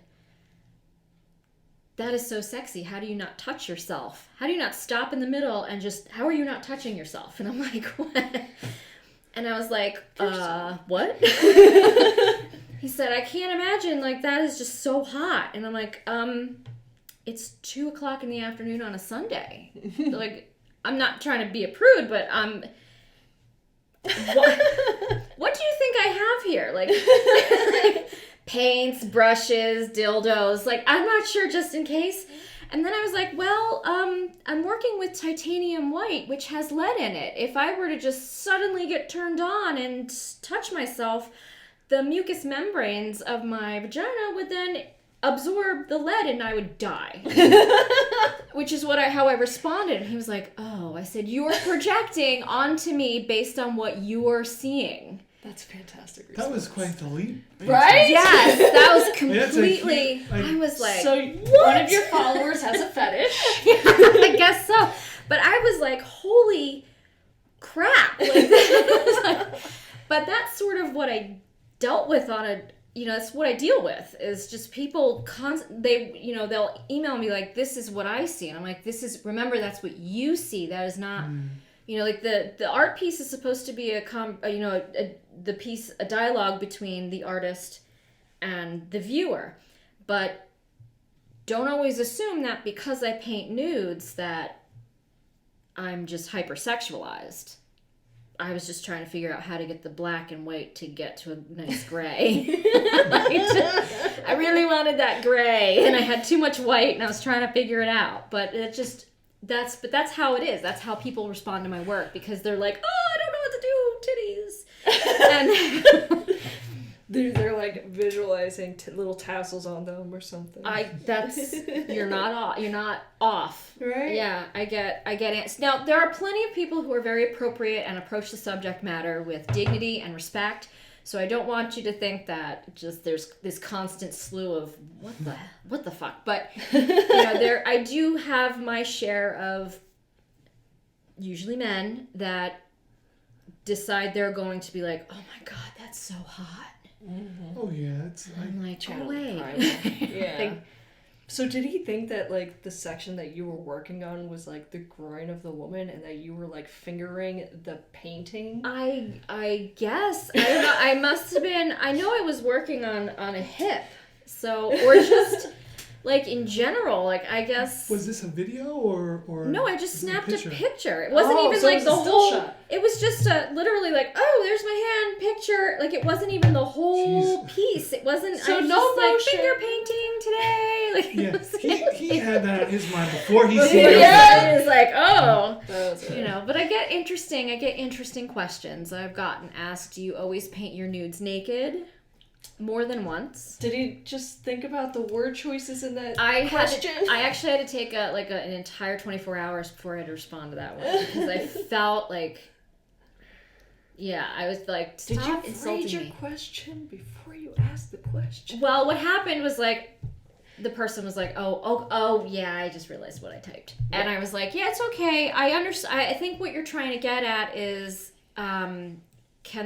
that is so sexy. How do you not touch yourself? How do you not stop in the middle and just, how are you not touching yourself? And I'm like, what? And I was like, what? He said, I can't imagine, like, that is just so hot. And I'm like, it's 2 o'clock in the afternoon on a Sunday. Like, I'm not trying to be a prude, but what do you think I have here? Like paints, brushes, dildos. Like, I'm not sure, just in case. And then I was like, well, I'm working with titanium white, which has lead in it. If I were to just suddenly get turned on and touch myself, the mucous membranes of my vagina would then absorb the lead and I would die. Which is how I responded. And he was like, oh. I said, you're projecting onto me based on what you're seeing. That's fantastic response. That was quite the leap. Right? Yes, that was completely... I was like, so what? One of your followers has a fetish? Yeah, I guess so. But I was like, holy crap. Like, but that's sort of what I dealt with on a... that's what I deal with, is just people, they'll email me like, this is what I see. And I'm like, remember, that's what you see. That is not... like the art piece is supposed to be a dialogue between the artist and the viewer, but don't always assume that because I paint nudes that I'm just hypersexualized. I was just trying to figure out how to get the black and white to get to a nice gray. I really wanted that gray, and I had too much white, and I was trying to figure it out, but it just... That's how it is. That's how people respond to my work, because they're like, oh, I don't know what to do, titties. And they're like visualizing little tassels on them or something. You're not off. Right? Yeah, I get it. Now, there are plenty of people who are very appropriate and approach the subject matter with dignity and respect. So I don't want you to think that just there's this constant slew of what the fuck. But I do have my share of usually men that decide they're going to be like, oh my god, that's so hot. Mm-hmm. Oh yeah, it's like, I'm like, oh wait. Yeah. So did he think that like the section that you were working on was like the groin of the woman, and that you were like fingering the painting? I guess. I don't know. I must have been. I know I was working on a hip. So, or just like in general, like I guess. Was this a video or? No, I just snapped a picture. It wasn't even so like it was the a still whole. shot. It was just literally like, oh, there's my hand picture. Like it wasn't even the whole piece. It wasn't. So I was no just like motion. finger painting today. Like yeah, he had that on his mind before he seen yeah, it was like, oh, That was it. But I get interesting questions. I've gotten asked, do you always paint your nudes naked? More than once. Did he just think about the word choices in that I question? I actually had to take an entire 24 hours before I had to respond to that one, because I felt like, yeah, I was like, stop Did you insulting read your me. question before you asked the question? Well, what happened was like, the person was like, oh, yeah, I just realized what I typed. Yeah. And I was like, yeah, it's okay. I understand. I think what you're trying to get at is, can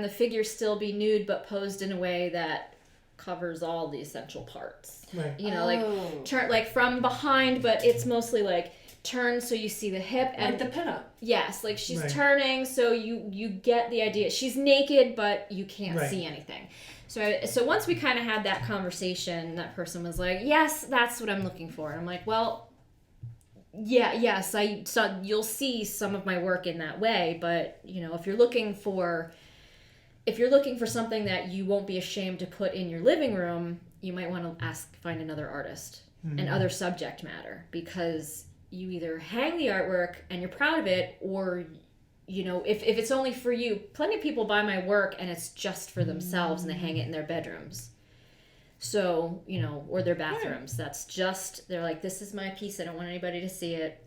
the figure still be nude but posed in a way that covers all the essential parts? Right. Like turn like from behind, but it's mostly like turn so you see the hip and like the pinup. Yes, like she's Right. turning so you get the idea. She's naked but you can't Right. see anything. So once we kind of had that conversation, that person was like, "Yes, that's what I'm looking for." And I'm like, "Well, yes, you'll see some of my work in that way, but if you're looking for something that you won't be ashamed to put in your living room, you might want to find another artist and other subject matter, because you either hang the artwork and you're proud of it, or if it's only for you. Plenty of people buy my work and it's just for themselves and they hang it in their bedrooms. So, or their bathrooms. That's just, they're like, this is my piece. I don't want anybody to see it.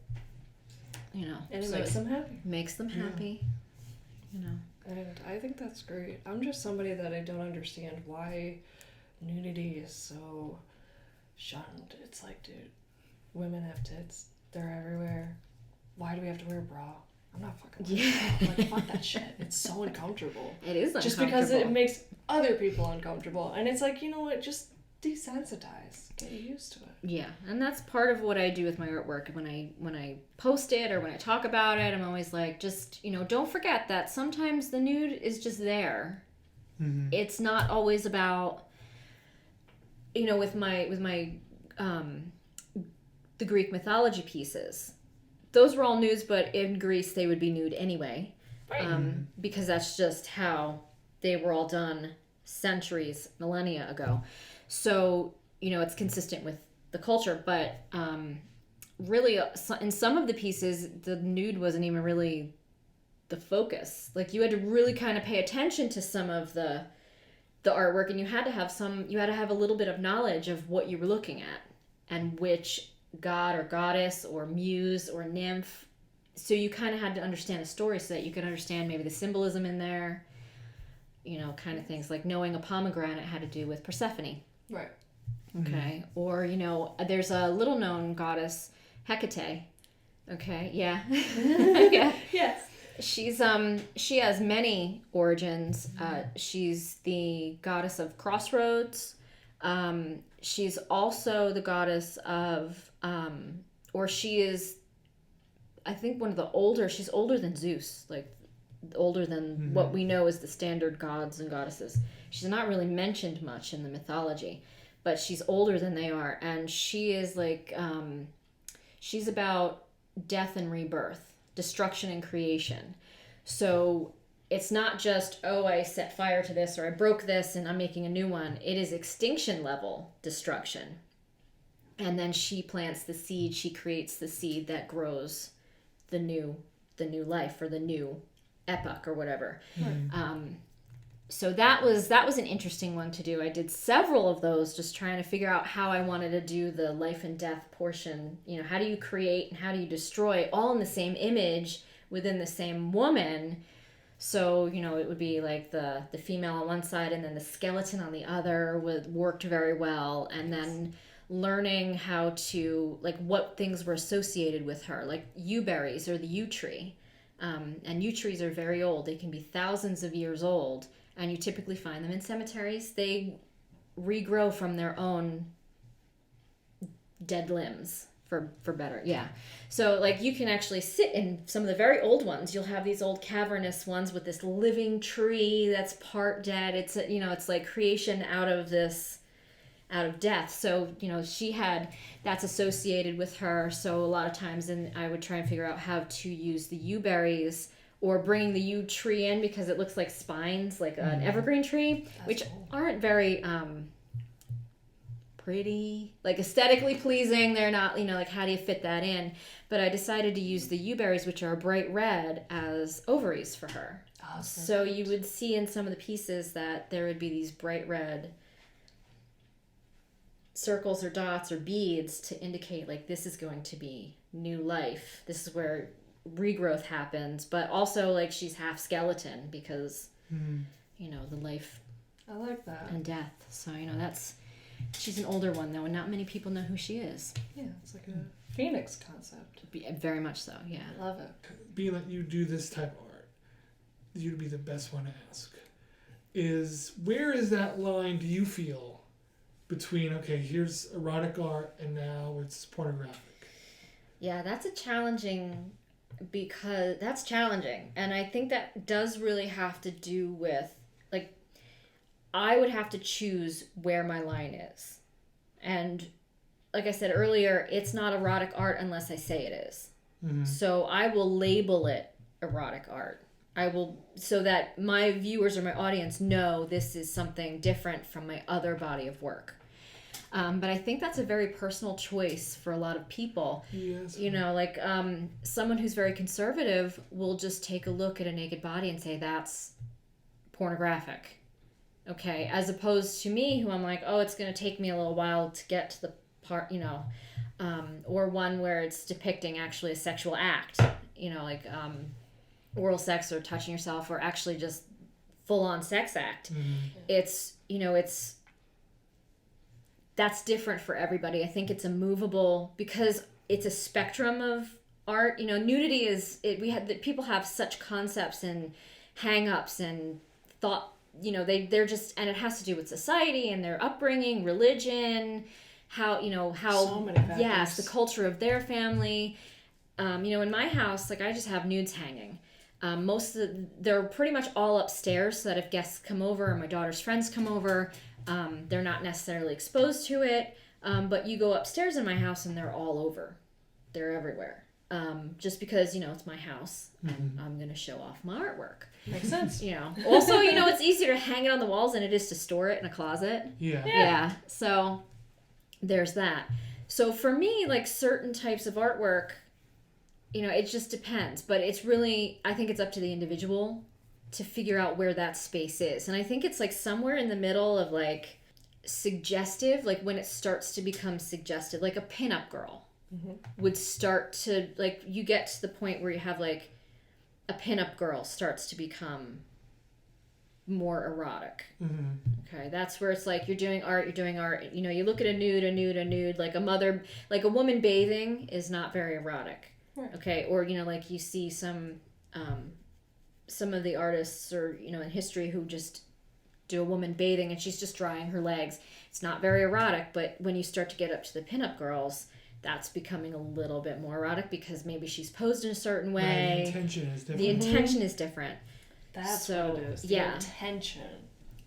And it so makes them happy. Makes them happy. And I think that's great. I'm just somebody that I don't understand why nudity is so shunned. It's like, dude, women have tits. They're everywhere. Why do we have to wear a bra? I'm not fucking wearing a bra. Like, fuck that shit. It's so uncomfortable. It is uncomfortable. Just because it makes other people uncomfortable. And it's like, you know what? Just desensitize. Get used to it. Yeah, and that's part of what I do with my artwork. When I post it or when I talk about it, I'm always like, just, don't forget that sometimes the nude is just there. Mm-hmm. It's not always about with my the Greek mythology pieces, those were all nudes, but in Greece they would be nude anyway, because that's just how they were all done centuries, millennia ago. So, it's consistent with the culture, but really in some of the pieces, the nude wasn't even really the focus. Like, you had to really kind of pay attention to some of the artwork, and you had to have a little bit of knowledge of what you were looking at and which god or goddess or muse or nymph. So you kind of had to understand the story so that you could understand maybe the symbolism in there, kind of things like knowing a pomegranate had to do with Persephone. Right. Okay. Or, there's a little known goddess, Hecate. Okay. Yeah. Yeah. Yes. She has many origins. She's the goddess of crossroads. She's also the goddess of, or she is, I think she's older than Zeus, like older than what we know as the standard gods and goddesses. She's not really mentioned much in the mythology, but she's older than they are. And she is like, she's about death and rebirth, destruction and creation. So it's not just, I set fire to this or I broke this and I'm making a new one. It is extinction level destruction. And then she plants the seed, she creates the seed that grows the new life or the new epoch or whatever. So that was an interesting one to do. I did several of those, just trying to figure out how I wanted to do the life and death portion. How do you create and how do you destroy all in the same image within the same woman? So, it would be like the female on one side and then the skeleton on the other worked very well. And then learning how to, like, what things were associated with her, like yew berries or the yew tree. And yew trees are very old. They can be thousands of years old. And you typically find them in cemeteries. They regrow from their own dead limbs, for better. Yeah. So, like, you can actually sit in some of the very old ones. You'll have these old cavernous ones with this living tree that's part dead. It's, it's like creation out of death. So, that's associated with her. So a lot of times I would try and figure out how to use the yew berries or bringing the yew tree in because it looks like spines, like an evergreen tree, which aren't very pretty, like aesthetically pleasing. They're not, like, how do you fit that in? But I decided to use the yew berries, which are bright red, as ovaries for her. Oh, so you would see in some of the pieces that there would be these bright red circles or dots or beads to indicate, like, this is going to be new life. This is where regrowth happens, but also, like, she's half skeleton because the life, I like that, and death. So she's an older one though, and not many people know who she is. Yeah, it's like a phoenix concept. Very much so. Yeah, I love it. Being that you do this type of art, you'd be the best one to ask. Where is that line, do you feel, between, okay, here's erotic art and now it's pornographic? Yeah, that's challenging, and I think that does really have to do with, like, I would have to choose where my line is. And like I said earlier, it's not erotic art unless I say it is. So I will label it erotic art. So that my viewers or my audience know this is something different from my other body of work. But I think that's a very personal choice for a lot of people. Yes. Like someone who's very conservative will just take a look at a naked body and say that's pornographic. Okay, as opposed to me, who I'm like, it's going to take me a little while to get to the part, or one where it's depicting actually a sexual act, like oral sex or touching yourself, or actually just full-on sex act. It's, that's different for everybody. I think it's a movable, because it's a spectrum of art. Nudity people have such concepts and hang-ups and thought. They're just, and it has to do with society and their upbringing, religion, how so many factors. Yes, the culture of their family. In my house, like, I just have nudes hanging. They're pretty much all upstairs, so that if guests come over or my daughter's friends come over, They're not necessarily exposed to it, but you go upstairs in my house and they're all over. They're everywhere. Just because, it's my house and I'm going to show off my artwork. Makes sense. Also, it's easier to hang it on the walls than it is to store it in a closet. Yeah. So there's that. So for me, like certain types of artwork, it just depends. But it's really, I think it's up to the individual to figure out where that space is. And I think it's like somewhere in the middle of like suggestive, like when it starts to become suggestive, like a pinup girl would start to, like, you get to the point where you have like a pinup girl starts to become more erotic. Okay, that's where it's like you're doing art. You look at a nude, like a woman bathing is not very erotic. Right. Okay, or like you see some of the artists or in history who just do a woman bathing and she's just drying her legs. It's not very erotic, but when you start to get up to the pinup girls, that's becoming a little bit more erotic because maybe she's posed in a certain way. Right, the intention is different. That's so, what it is. The intention.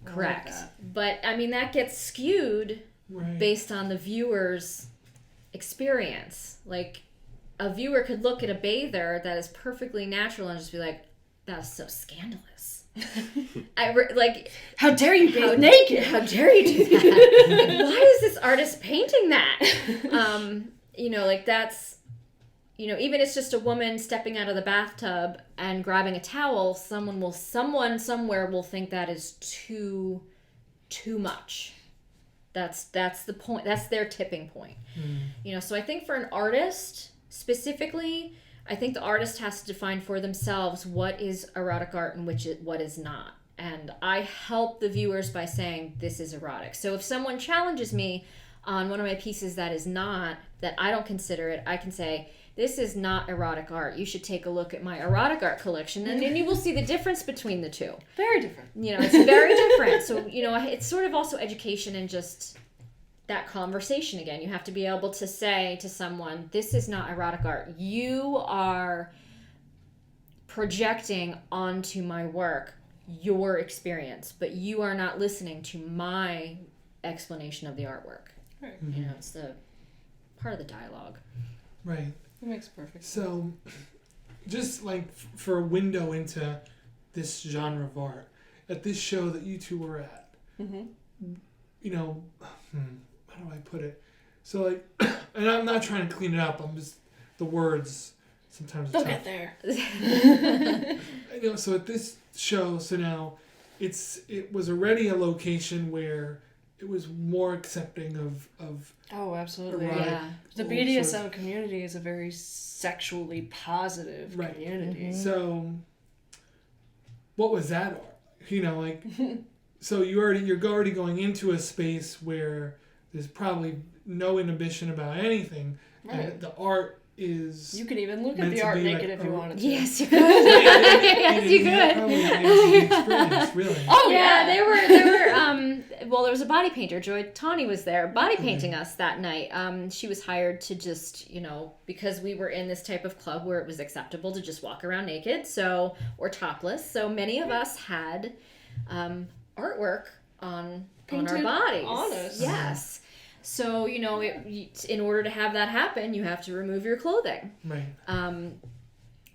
Correct. Like but I mean that gets skewed based on the viewer's experience. Like a viewer could look at a bather that is perfectly natural and just be like, "That's so scandalous." How dare you bathe naked? How dare you do that? Like, why is this artist painting that? That's, even it's just a woman stepping out of the bathtub and grabbing a towel, someone somewhere will think that is too much. That's the point. That's their tipping point. So I think for an artist specifically, I think the artist has to define for themselves what is erotic art and what is not. And I help the viewers by saying this is erotic. So if someone challenges me on one of my pieces that is not, that I don't consider it, I can say, this is not erotic art. You should take a look at my erotic art collection, and then you will see the difference between the two. Very different. It's very different. So, it's sort of also education and just that conversation again. You have to be able to say to someone, this is not erotic art. You are projecting onto my work your experience, but you are not listening to my explanation of the artwork. Right. It's the part of the dialogue. Right. That makes perfect sense. So, just like for a window into this genre of art, at this show that you two were at, how do I put it? So like, and I'm not trying to clean it up. I'm just the words sometimes. They'll get there. So at this show, so now it was already a location where it was more accepting of oh, absolutely. Yeah. The BDSM community is a very sexually positive community. So what was that art? So you're already going into a space where there's probably no inhibition about anything. Right. The art is... You could even look at the art naked if you wanted to. Yes, you could. Yes, you could. Experience, really. Oh, yeah. They were well, there was a body painter. Joy Tawny was there body painting us that night. She was hired to just, because we were in this type of club where it was acceptable to just walk around naked, or topless. So many of us had artwork on our bodies. On us. Yes. So, in order to have that happen, you have to remove your clothing. Right.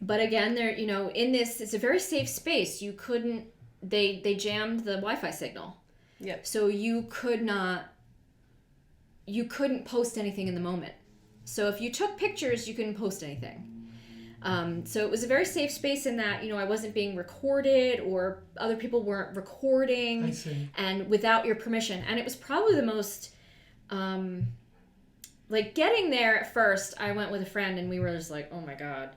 But again, there, in this, it's a very safe space. You couldn't, they jammed the Wi-Fi signal. Yep. So you couldn't post anything in the moment. So if you took pictures, you couldn't post anything. So it was a very safe space in that, I wasn't being recorded or other people weren't recording. I see. And without your permission. And it was probably the most... getting there at first, I went with a friend and we were just like, oh my God,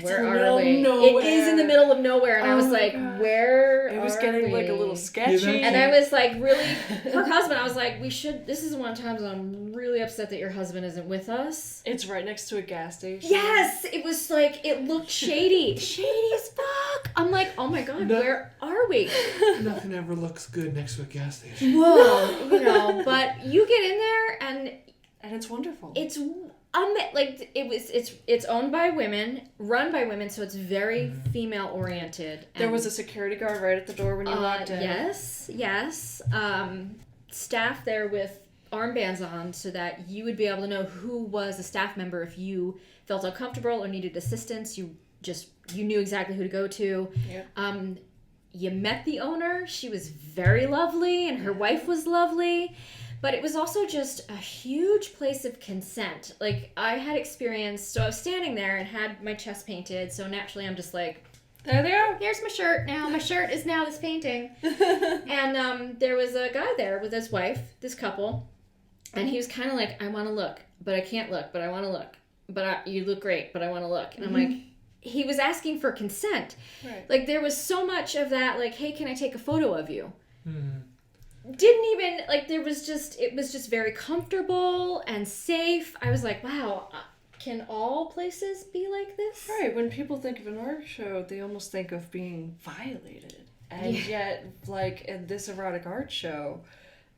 where are we? It is in the middle of nowhere. And I was like, where It was are getting we? a little sketchy. And I was like, really, her husband, I was like, this is one of the times I'm really upset that your husband isn't with us. It's right next to a gas station. Yes, it was like, it looked shady. Shady as fuck. I'm like, oh my God, where are we? Nothing ever looks good next to a gas station. Whoa, but you get in there and it's wonderful. It's owned by women, run by women, so it's very female oriented. There was a security guard right at the door when you walked in. Yes. staff there with armbands on so that you would be able to know who was a staff member if you felt uncomfortable or needed assistance. You knew exactly who to go to. Yeah. You met the owner. She was very lovely, and her wife was lovely. But it was also just a huge place of consent. Like, I had experienced, so I was standing there and had my chest painted, so naturally I'm just like, there they are. Here's my shirt now. My shirt is now this painting. And there was a guy there with his wife, this couple, and he was kind of like, I want to look, but I can't look, but I want to look. You look great, but I want to look. And I'm like, he was asking for consent. Right. Like, there was so much of that, like, hey, can I take a photo of you? Didn't even, like, it was just very comfortable and safe. I was like, wow, can all places be like this? Right. When people think of an art show, they almost think of being violated. And yet, like, in this erotic art show,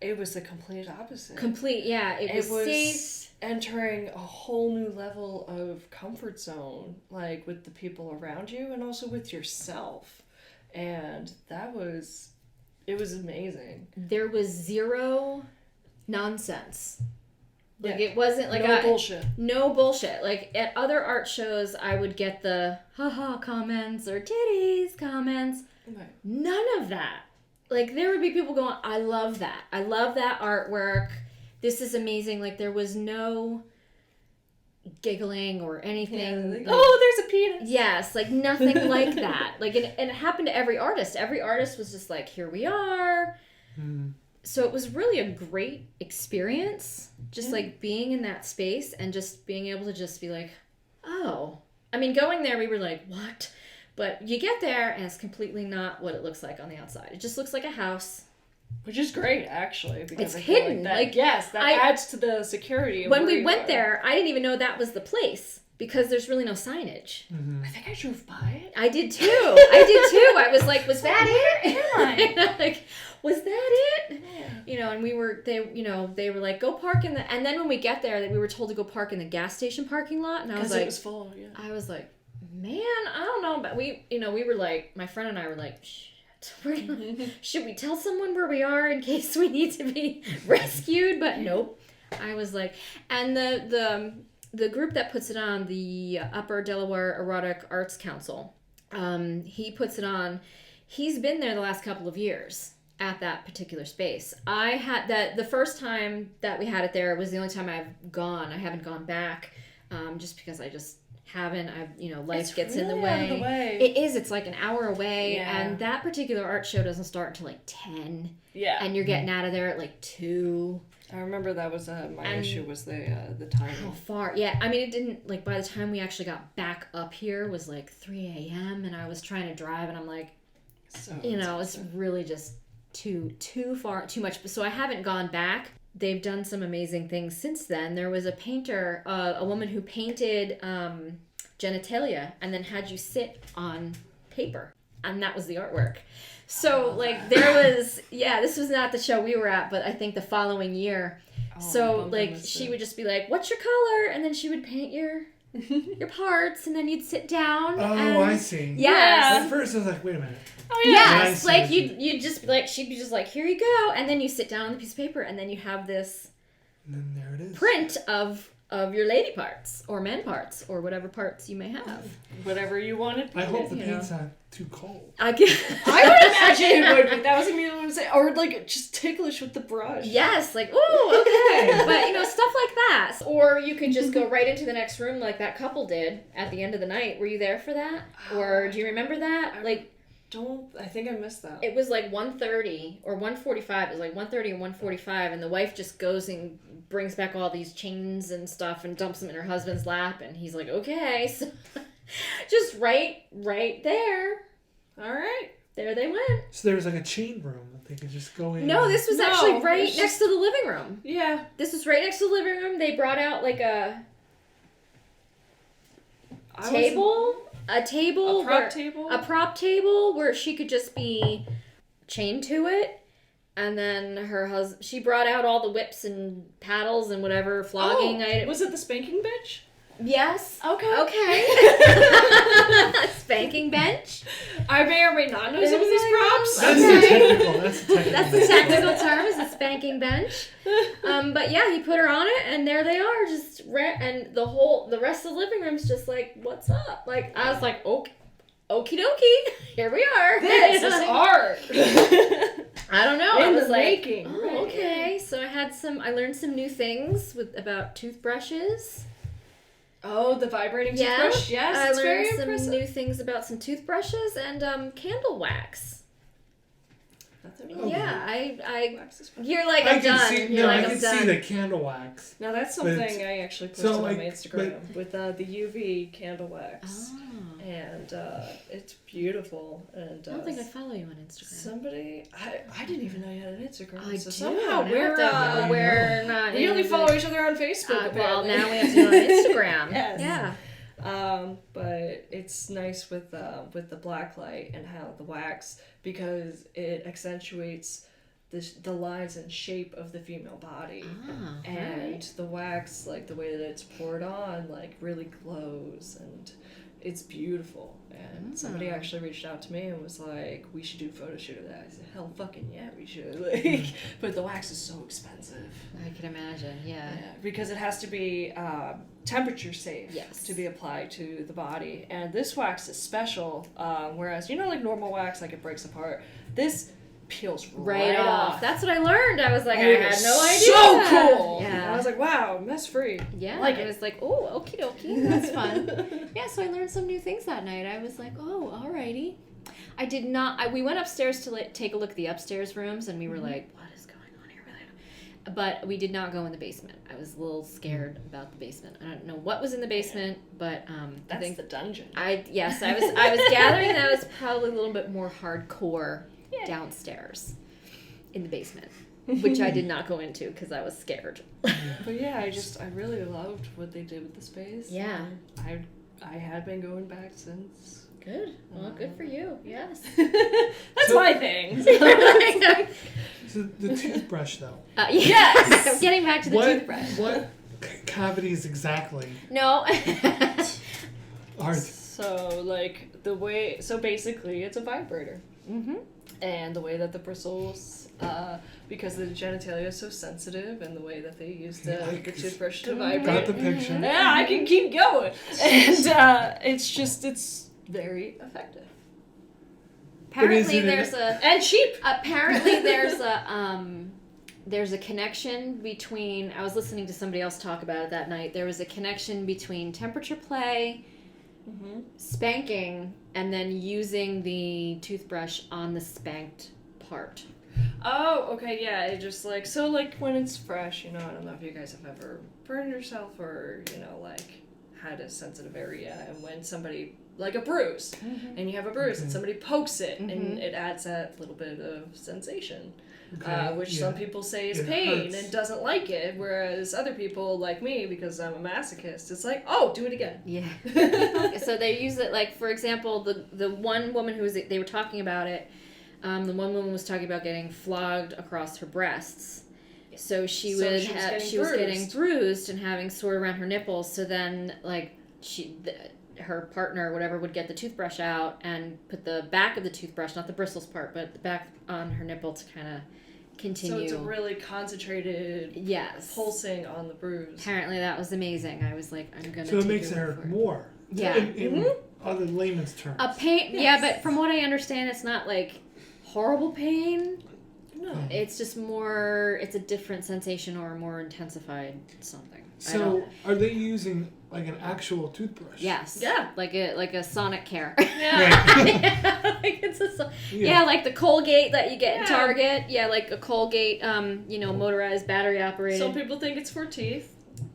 it was the complete opposite. It was safe. Entering a whole new level of comfort zone, like, with the people around you and also with yourself. And it was amazing. There was zero nonsense. Like, Yeah. it wasn't like bullshit. No bullshit. Like, at other art shows, I would get the haha comments or titties comments. Right. None of that. Like, there would be people going, I love that. I love that artwork. This is amazing. Like, there was no giggling or anything. Yeah, like, like, oh, there's a penis. yes, like, nothing like that. Like, and it happened to every artist. Every artist was just like, here we are. So it was really a great experience, just like being in that space and just being able to just be like, oh. I mean, going there, we were like, what? But you get there and it's completely not what it looks like on the outside. It just looks like a house. Which is great, actually. Because It's I feel hidden, Like that, like, yes, that adds to the security. Of When where we you went are. there, I didn't even know that was the place because there's really no signage. I think I drove by it. I did too. I was like, was that it? Like, was that it? You know, and they were like, go park in the, and then when we get there, we were told to go park in the gas station parking lot, and I was Because like, it was full, yeah. I was like, man, I don't know, but we were like, my friend and I were like, shit, should we tell someone where we are in case we need to be rescued? But nope. I was like, and the group that puts it on, the Upper Delaware Erotic Arts Council, he puts it on. He's been there the last couple of years at that particular space. I had that the first time that we had it there was the only time I've gone. I haven't gone back, just because I just haven't. Life It's gets in the really out of way. the way. It is. It's like an hour away, Yeah. and that particular art show doesn't start until like 10. Yeah. And you're getting out of there at like 2. I remember that was my And- issue was the How timing. far? Yeah, I mean, it didn't, like, by the time we actually got back up here was like 3 a.m. and I was trying to drive, and I'm like, So it's really just too far, too much. So I haven't gone back. They've done some amazing things since then. There was a painter, a woman who painted genitalia and then had you sit on paper, and that was the artwork. So, like, there was, this was not the show we were at, but I think the following year. So, like, she would just be like, what's your color? And then she would paint your parts, and then you'd sit down. Oh, and, I see. Yes. At first I was like, wait a minute. Oh yeah. Yes, I see, like I see. you'd just be like, she'd be just like, here you go, and then you sit down on the piece of paper, and then you have this And then there it is. print of your lady parts or men parts or whatever parts you may have. Whatever you wanted. I hope the you paint's not too cold. I guess. I would imagine it would be. That was immediately what I was saying. Or like just ticklish with the brush. Yes, like, ooh, okay. But, stuff like that. Or you could just go right into the next room like that couple did at the end of the night. Were you there for that? Or do you remember that? Like, I think I missed that. it was like 1:30 or 1:45. It was like 1:30 and 1:45, and the wife just goes and brings back all these chains and stuff and dumps them in her husband's lap, and he's like, okay. So just right there. All right. There they went. So there was like a chain room that they could just go in. No, this was No, actually it right was next to the living room. Yeah. This was right next to the living room. They brought out like a table, A prop table where she could just be chained to it. And then her she brought out all the whips and paddles and whatever flogging items. Was it the spanking bitch? Yes. Okay. Spanking bench. I may or may not know some of these props. That's Okay. the technical. That's the technical. That's the technical term, is a spanking bench. But yeah, he put her on it, and there they are, just and the rest of the living room's just like, what's up? Like, I was like, okie dokie, here we are. This is art. I don't know. In I was the like, making. oh, Right. okay. So I learned some new things about toothbrushes. Oh, the vibrating Yeah, toothbrush. Yes, I it's very learned some impressive. new things about some toothbrushes and candle wax. That's Oh. Yeah, I Wax is fun. you're like, I I'm can done. see. You're No, like, I I'm can done. see the candle wax. Now that's But something it's- I actually posted so, on like, my Instagram with the UV candle wax, and it's beautiful. And I don't think I follow you on Instagram. somebody, I didn't even know you had an Instagram. I so do. somehow we're not. we only in follow the- each other on Facebook. well, apparently. now we have to do it on Instagram. Yes. Yeah. But it's nice with the black light and how the wax, because it accentuates the lines and shape of the female body. And the wax, like the way that it's poured on, like really glows, and it's beautiful. And somebody actually reached out to me and was like, we should do a photo shoot of that. I said, hell fucking yeah, we should. Like, but the wax is so expensive. I can imagine. Yeah. Because it has to be temperature safe Yes. to be applied to the body. And this wax is special, whereas, like normal wax, like it breaks apart. This peels Right off. That's what I learned. I was like, And I it had was no idea. so cool. Yeah. I was like, wow, mess free. Yeah, Like I it. was like, oh, okie dokie, that's fun. Yeah, so I learned some new things that night. I was like, oh, alrighty. I did not, we went upstairs to take a look at the upstairs rooms, and we were like, what is going on here? But we did not go in the basement. I was a little scared about the basement. I don't know what was in the basement, but I think the dungeon. I was gathering that was probably a little bit more hardcore downstairs in the basement, which I did not go into because I was scared. But yeah, I really loved what they did with the space. Yeah. I had been going back since. Good. Well, good for you. Yes. That's my thing. So the toothbrush, though. Yes. Getting back to the toothbrush. What cavities exactly No. are? So basically it's a vibrator. Mm-hmm. And the way that the bristles, because the genitalia is so sensitive, and the way that they use the toothbrush to vibrate. Got the picture. Yeah, I can keep going. And it's very effective. Apparently it there's And cheap. Apparently there's a connection between, I was listening to somebody else talk about it that night, there was a connection between temperature play, spanking, and then using the toothbrush on the spanked part. Oh, okay, yeah, it just when it's fresh, I don't know if you guys have ever burned yourself or, had a sensitive area, and when somebody, like a bruise, and you have a bruise and somebody pokes it, and it adds that little bit of sensation. Which some people say is pain and doesn't like it, whereas other people, like me, because I'm a masochist, it's like, oh, do it again. Yeah. So they use it, like, for example, the one woman they were talking about it, the one woman was talking about getting flogged across her breasts. So she was getting bruised and having sore around her nipples. So then, like, her partner or whatever would get the toothbrush out and put the back of the toothbrush, not the bristles part, but the back on her nipple to kind of continue. So it's a really concentrated pulsing on the bruise. Apparently that was amazing. I was like, I'm gonna. So it makes it hurt more. Yeah. In other layman's terms. A pain. Yes. Yeah, but from what I understand, it's not like horrible pain. No. It's just more. It's a different sensation or a more intensified something. So are they using like an actual toothbrush? Yes. Yeah. Like a Sonic Care. Yeah. Like it's like the Colgate that you get in Target. Yeah, like a Colgate, motorized battery operated. Some people think it's for teeth.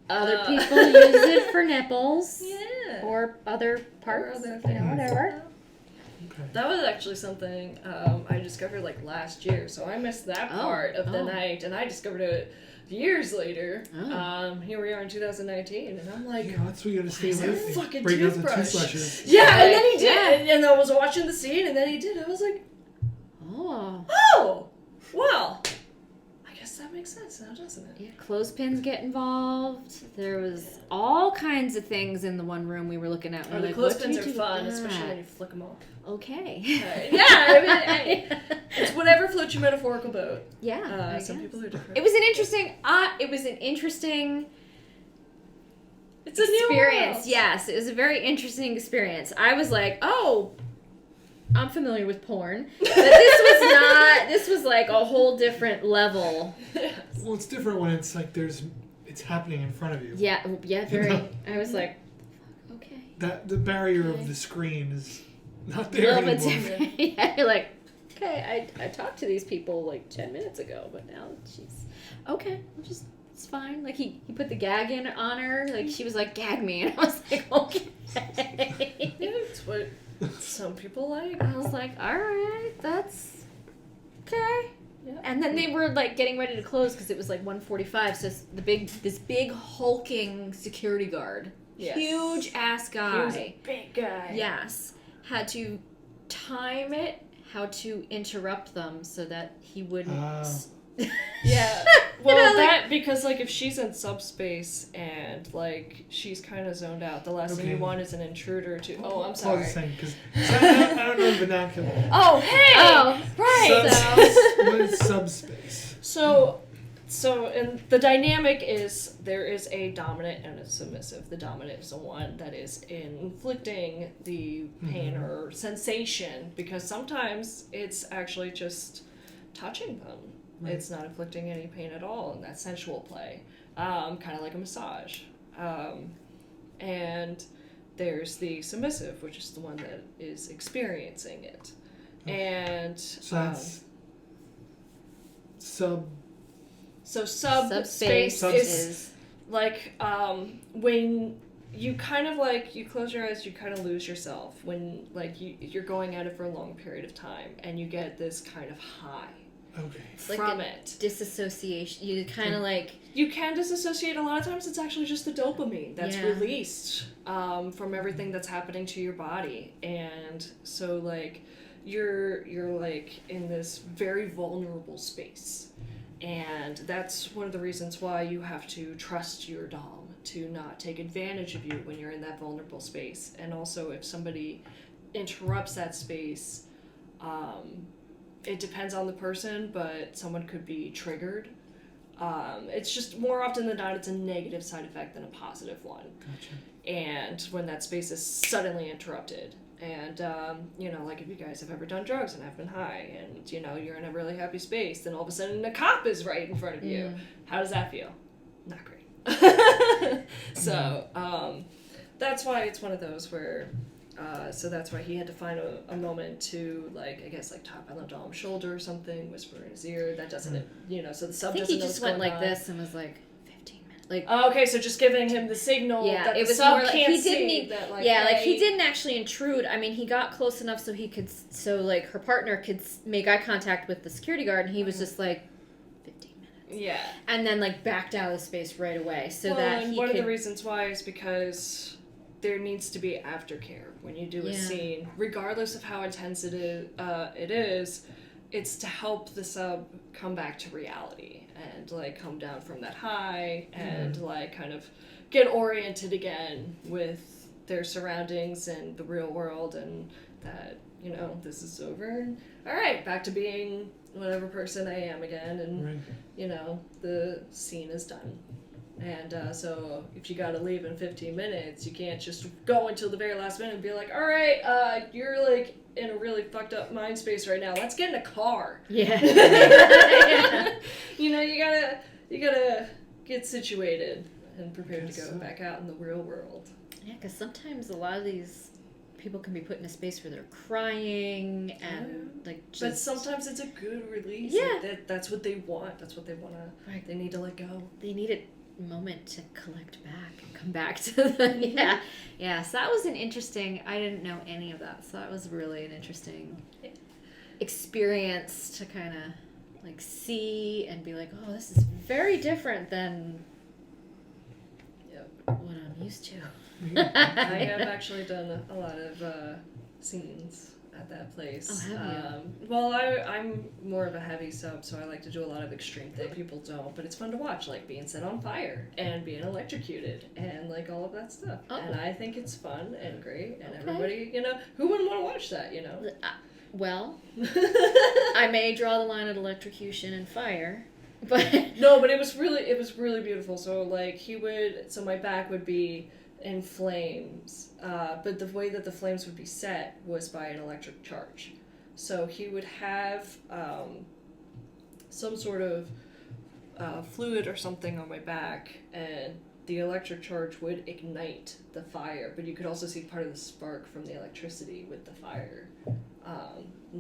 Other people use it for nipples. Yeah. Or other parts. Or other things. Whatever. Okay. That was actually something I discovered last year, so I missed that part of the night, and I discovered it years later. Here we are in 2019, and I'm like, that's what you gotta stay "Where's with. that fucking Break out the toothbrush?" toothbrushes. Yeah, and then he did, and I was watching the scene, and then he did. I was like, Oh. well, I guess that makes makes sense now, doesn't it? Yeah, clothespins get involved. There was all kinds of things in the one room we were looking at. Oh, the clothespins are fun, especially when you flick them off. Okay. Yeah, I mean, it's whatever floats your metaphorical boat. Yeah. Some people are different. It was an interesting It's a new experience. world. Yes, it was a very interesting experience. I was like, oh, I'm familiar with porn, but this was not. This was like a whole different level. Well, it's different when it's like it's happening in front of you. Yeah, very. I was like, okay. That the barrier of the screen is not A there little bit anymore. different. Yeah, you're like, okay, I talked to these people like 10 minutes ago, but now she's okay. It's fine. Like he put the gag in on her. Like she was like, gag me, and I was like, okay. Yeah, it's what some people like. I was like, all right, that's okay. Yeah. And then they were like getting ready to close because it was like 1:45. So this big hulking security guard, Yes. huge ass guy. He was a big guy. Yes, had to time it how to interrupt them so that he wouldn't. Yeah. Well, You know, like- that because like if she's in subspace and like she's kind of zoned out, the last thing you Okay. want is an intruder to. Oh, I'm I sorry. was saying because I don't know the vernacular. Oh, hey. Oh, Right. What is subspace? So, and the dynamic is there is a dominant and a submissive. The dominant is the one that is inflicting the pain or sensation because sometimes it's actually just touching them. Right. It's not inflicting any pain at all in that sensual play, kind of like a massage. And there's the submissive, which is the one that is experiencing it. And So that's so subspace subspace Subs- is like when you kind of like you close your eyes, you kind of lose yourself when like you're going at it for a long period of time and you get this kind of high okay. like from a it. disassociation. You kind of like You can disassociate. A lot of times it's actually just the dopamine that's Yeah. released from everything that's happening to your body, and so like you're like in this very vulnerable space, and that's one of the reasons why you have to trust your dom to not take advantage of you when you're in that vulnerable space. And also if somebody interrupts that space, it depends on the person, but someone could be triggered. It's just more often than not, it's a negative side effect than a positive one. Gotcha. And when that space is suddenly interrupted, and like if you guys have ever done drugs and have been high, and you're in a really happy space, then all of a sudden a cop is right in front of you. How does that feel? Not great. So that's why it's one of those where. So that's why he had to find a moment to, like, I guess, like, tap on the dom's shoulder or something, whisper in his ear. That doesn't, so the I sub think doesn't he know just what's went going like on. this and was like 15 minutes. Like Okay, so just giving him the signal yeah, that it the was sub more like can't he see didn't need, that, like, like hey, he didn't actually intrude. I mean, he got close enough so he could, so like her partner could make eye contact with the security guard, and he was just like 15 minutes. Yeah. And then like backed out of the space right away so Well, that and he one could. of the reasons why is because there needs to be aftercare when you do a Yeah. scene, regardless of how intense it is. It's to help the sub come back to reality and like come down from that high and like kind of get oriented again with their surroundings and the real world, and that this is over and all right, back to being whatever person I am again, and Right. the scene is done. And so if you gotta leave in 15 minutes, you can't just go until the very last minute and be like, all right, you're like in a really fucked up mind space right now. Let's get in a car. Yeah. You gotta get situated and prepared to go Guess so. back out in the real world. Yeah, because sometimes a lot of these people can be put in a space where they're crying and like just. But sometimes it's a good release. Yeah. Like, that's what they want. That's what they wanna. Right. They need to let go. They need a moment to collect back and come back to the so that was an interesting. I didn't know any of that, so that was really an interesting experience to kind of like see and be like, oh, this is very different than what I'm used to. I have actually done a lot of scenes at that place. Oh, have Well, I'm more of a heavy sub, so I like to do a lot of extreme things. People don't, but it's fun to watch, like being set on fire and being electrocuted and like all of that stuff. Oh. And I think it's fun and great, and everybody, you know, who wouldn't want to watch that, you know? Well, I may draw the line at electrocution and fire, but No, but it was really beautiful. So like so my back would be in flames, but the way that the flames would be set was by an electric charge. So he would have some sort of fluid or something on my back, and the electric charge would ignite the fire, but you could also see part of the spark from the electricity with the fire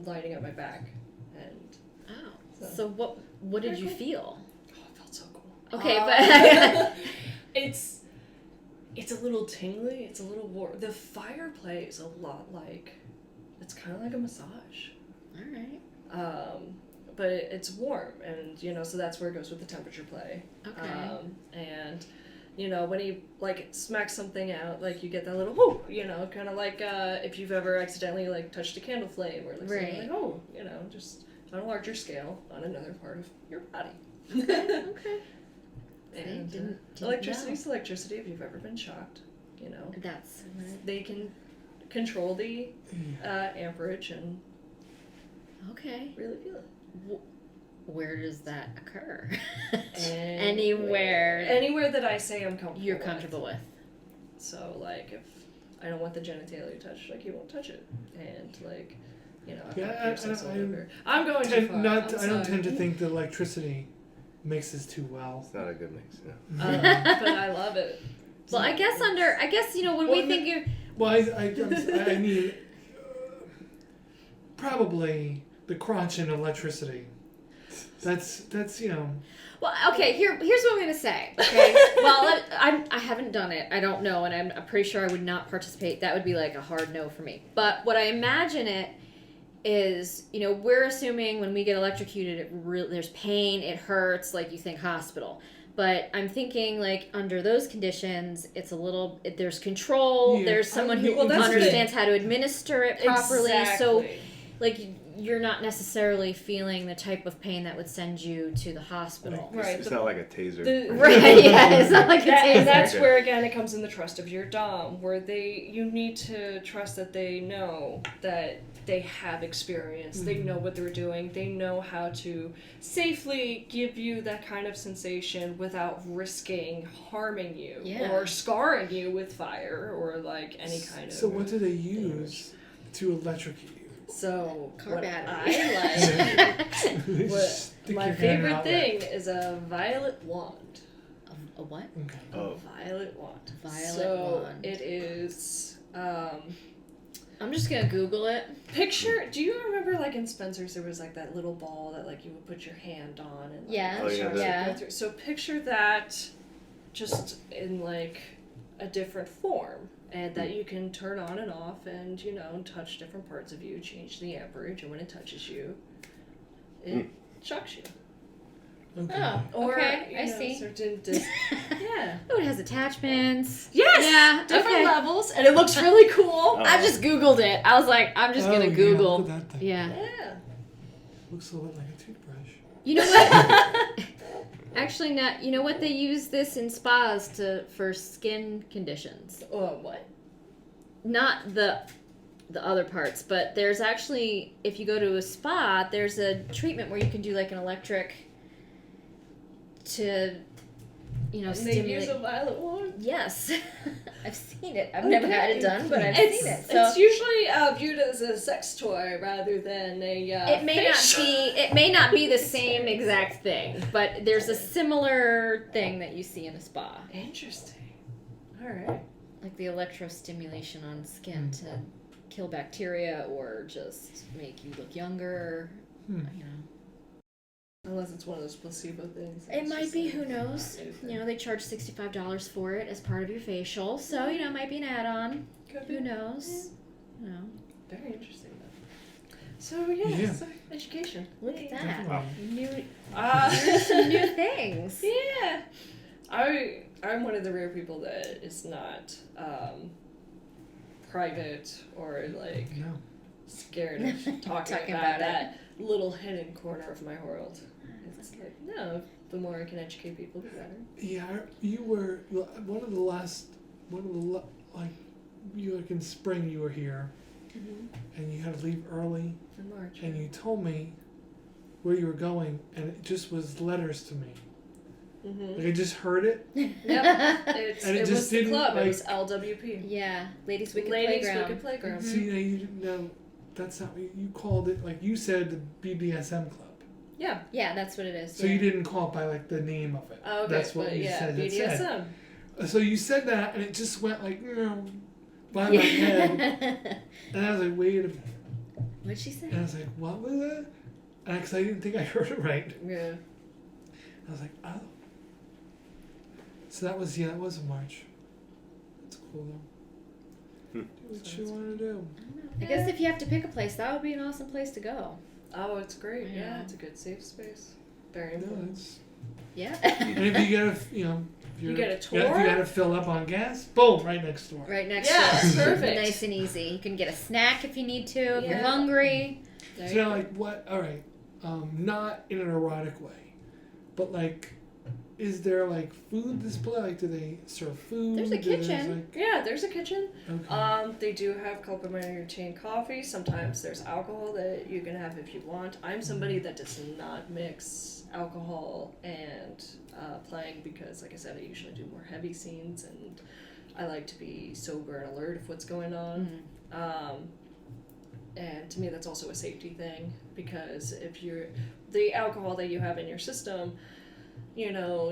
lighting up my back. And so what did you feel? oh, it felt so cool. Okay, but it's a little tingly, it's a little warm. The fire play is a lot like, it's kind of like a massage. all right. But it's warm, and you know, so that's where it goes with the temperature play. Okay. And you know, when he like smacks something out, like you get that little whoo, you know, kind of like if you've ever accidentally like touched a candle flame, or like something like, oh, you know, just on a larger scale on another part of your body. Okay. And didn't electricity's electricity. If you've ever been shocked, you know, That's they can control the amperage and okay. really feel it. Where does that occur? Anywhere that I say I'm comfortable. You're comfortable with. So like if I don't want the genitalia touched, like you won't touch it, and like, you know, I'm going too far. I don't tend to think that electricity mixes too well. It's not a good mix. But I love it. Well, I guess you know when we think you're. Well, I mean, probably the crunch and electricity. That's you know. Well, okay. Here's what I'm gonna say. Okay. Well, I haven't done it. I don't know, and I'm pretty sure I would not participate. That would be like a hard no for me. But what I imagine it is, you know, we're assuming when we get electrocuted, there's pain, it hurts, like you think hospital. But I'm thinking like under those conditions, it's a little. There's control. Yeah. There's someone who understands how to administer it properly. Exactly. So, like. You're not necessarily feeling the type of pain that would send you to the hospital. Right. It's not like a taser. Right, yeah, it's not like a taser. And that's where, again, it comes in the trust of your dom, where you need to trust that they know that they have experience, they know what they're doing, they know how to safely give you that kind of sensation without risking harming you or scarring you with fire or like any kind of... So what do they use to electrocute you? So Car what battery. I like, Stick my your hand favorite out there. thing is a violet wand. A what? Okay. Oh. Violet wand. Violet wand. It is. I'm just gonna Google it. Do you remember like in Spencer's there was like that little ball that like you would put your hand on and like, Yeah. Oh, yeah, Yeah. go through. So picture that just in like a different form. And that you can turn on and off and, you know, touch different parts of you, change the amperage, and when it touches you, it shocks you. Okay. Oh, Or, okay, you I know, see. certain yeah. Oh, it has attachments. Yes! Yeah, Different okay. levels, and it looks really cool. I just Googled it. I was like, I'm just gonna Google. Look at that thing. Yeah. Yeah. Looks a lot like a toothbrush. You know what? Actually, not. You know what they use this in spas for skin conditions. What? Not the other parts, but there's actually, if you go to a spa, there's a treatment where you can do like an electric to, you know, And stimulate. they use a violet wand? Yes, I've seen it. I've never had it done, but I've It's seen it. So it's usually viewed as a sex toy rather than a it may not be the same exact thing, but there's a similar thing that you see in a spa. Interesting. All right. Like the electrostimulation on skin to kill bacteria or just make you look younger, you know. Unless it's one of those placebo things. It might be, who knows? You know, they charge $65 for it as part of your facial, so, you know, it might be an add-on. Who knows? You know. Very interesting, though. So, yeah. So, education. Look at that. Wow. Learn some new things. Yeah. I'm one of the rare people that is not private or like No. scared of talking about that little hidden corner of my world. It's like, no, the more I can educate people, the better. Yeah, you were one of the like you like in spring you were here, and you had to leave early, In March. and you told me where you were going, and it just was letters to me. Like I just heard it. Yep. And it it just was the didn't, club. like- It was LWP. Yeah, Ladies Wicked Ladies Playground. Wicked Playground. See, now you didn't know. That's not what you called it. Like you said, the BDSM club. Yeah. Yeah, that's what it is. So you didn't call it by like the name of it. Oh, okay. That's what but you yeah, said. It BDSM. said. So you said that, and it just went like by my head, and I was like, wait a minute. What'd she say? And I was like, what was that? Because I didn't think I heard it right. Yeah. I was like, oh. So that was in March. That's cool though. Do what you want to do. I guess if you have to pick a place, that would be an awesome place to go. Oh, it's great. Yeah, Yeah. it's a good safe space. Very No, important. it's, Yeah. and if you gotta, if You get a If tour? you gotta fill up on gas, boom, right next door. Right next Yeah, door. perfect. Nice and easy. You can get a snack if you need to, if you're Yeah. hungry. There So you now, go. like, what? All right, not in an erotic way, but like, is there like food display? Like, do they serve food? There's a Do there's, kitchen. Yeah, there's a kitchen. Okay. They do have complimentary chain coffee. Sometimes there's alcohol that you can have if you want. I'm somebody that does not mix alcohol and playing because, like I said, I usually do more heavy scenes and I like to be sober and alert of what's going on. And to me, that's also a safety thing because if the alcohol that you have in your system, you know,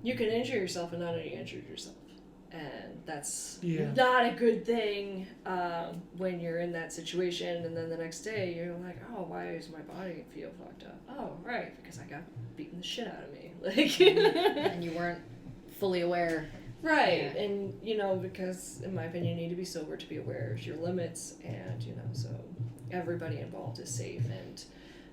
you can injure yourself and not know you injured yourself. And that's not a good thing when you're in that situation and then the next day you're like, oh, why does my body feel fucked up? Oh, right, because I got beaten the shit out of me. Like, And you weren't fully aware. right, Yeah. and you know, because in my opinion, you need to be sober to be aware of your limits, and you know, so everybody involved is safe, and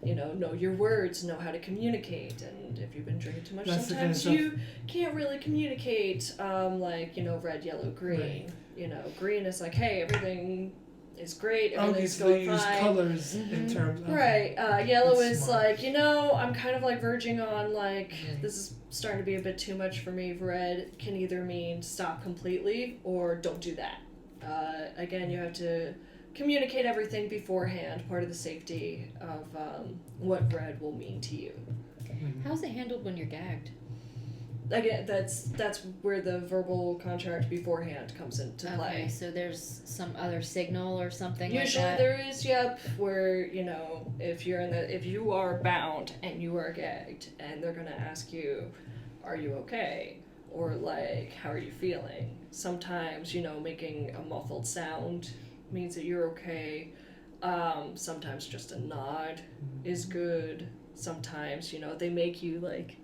you know your words, know how to communicate, and if you've been drinking too much, That's the kind of sometimes stuff- you can't really communicate, like you know, red, yellow, green. Right. You know, green is like, hey, everything is great, Okay, everything's so they going use fine. colors in terms. Okay. Right. Yellow That's is smart. like, you know, I'm kind of like verging on like, this is starting to be a bit too much for me. Red can either mean stop completely or don't do that. Again, you have to communicate everything beforehand, part of the safety of what red will mean to you. How's it handled when you're gagged? Again, that's where the verbal contract beforehand comes into play. Okay, so there's some other signal or something Usually like that? there is, yep, where, you know, if you are bound and you are gagged and they're gonna ask you, are you okay? Or like, how are you feeling? Sometimes, you know, making a muffled sound means that you're okay. Sometimes just a nod is good. Sometimes, you know, they make you like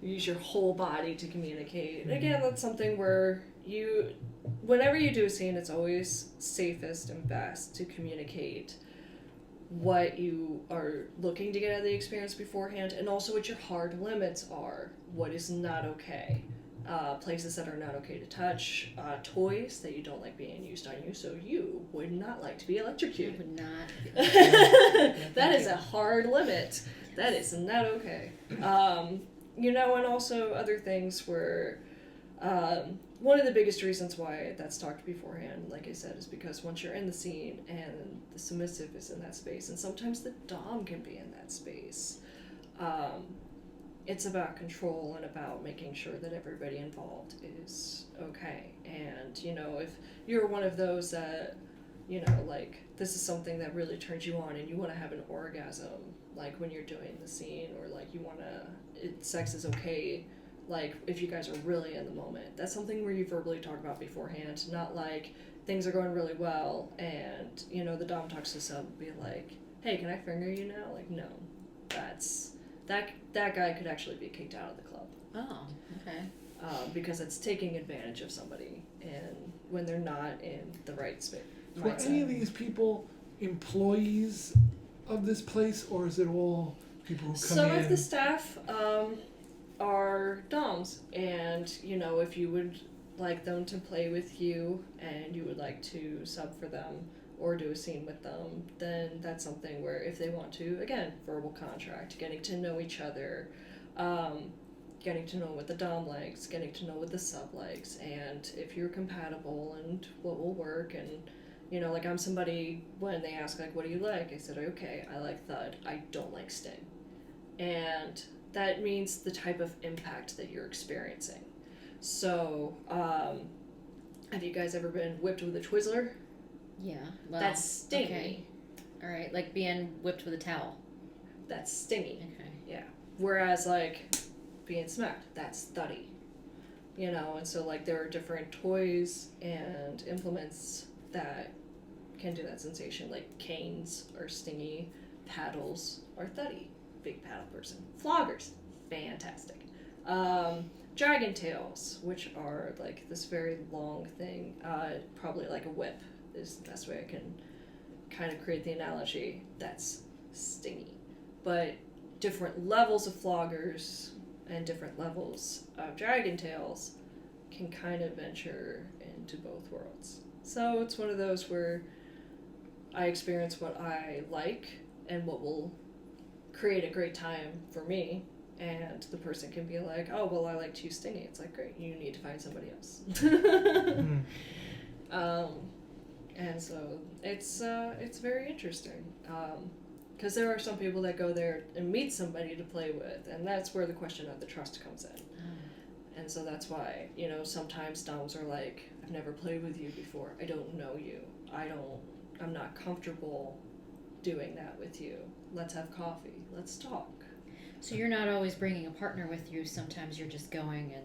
use your whole body to communicate. And again, that's something where whenever you do a scene, it's always safest and best to communicate what you are looking to get out of the experience beforehand, and also what your hard limits are, what is not okay, places that are not okay to touch, toys that you don't like being used on you, so you would not like to be electrocuted. Would not. That is a hard limit. That is not okay. You know, and also other things where one of the biggest reasons why that's talked beforehand, like I said, is because once you're in the scene and the submissive is in that space, and sometimes the dom can be in that space, it's about control and about making sure that everybody involved is okay. And, you know, if you're one of those that, you know, like, this is something that really turns you on and you want to have an orgasm, like, when you're doing the scene, or, like, you want to, sex is okay, like, if you guys are really in the moment. That's something where you verbally talk about beforehand, not like, things are going really well, and, you know, the dom talks to sub and be like, hey, can I finger you now? Like, no. That guy could actually be kicked out of the club. Oh, okay. Because it's taking advantage of somebody, and when they're not in the right space. Were any of these people employees of this place, or is it all people who come Some in? of the staff are doms, and you know, if you would like them to play with you and you would like to sub for them, or do a scene with them, then that's something where if they want to, again, verbal contract, getting to know each other, getting to know what the dom likes, getting to know what the sub likes, and if you're compatible and what will work. And you know, like, I'm somebody, when they ask, like, what do you like, I said, okay, I like thud, I don't like sting. And that means the type of impact that you're experiencing. So have you guys ever been whipped with a Twizzler? Yeah. Well, That's stingy. Okay. All right, like being whipped with a towel. That's stingy. Okay. Yeah. Whereas, like, being smacked, that's thuddy. You know, and so, like, there are different toys and implements that can do that sensation. Like, canes are stingy, paddles are thuddy. Big paddle person. Floggers, fantastic. Dragon tails, which are, like, this very long thing, probably like a whip is the best way I can kind of create the analogy. That's stingy. But different levels of floggers and different levels of dragon tails can kind of venture into both worlds. So it's one of those where I experience what I like and what will create a great time for me, and the person can be like, oh, well, I like too stingy. It's like, great, you need to find somebody else. And so it's very interesting. Because there are some people that go there and meet somebody to play with, and that's where the question of the trust comes in. And so that's why, you know, sometimes doms are like, I've never played with you before. I don't know you. I'm not comfortable doing that with you. Let's have coffee. Let's talk. So you're not always bringing a partner with you. Sometimes you're just going and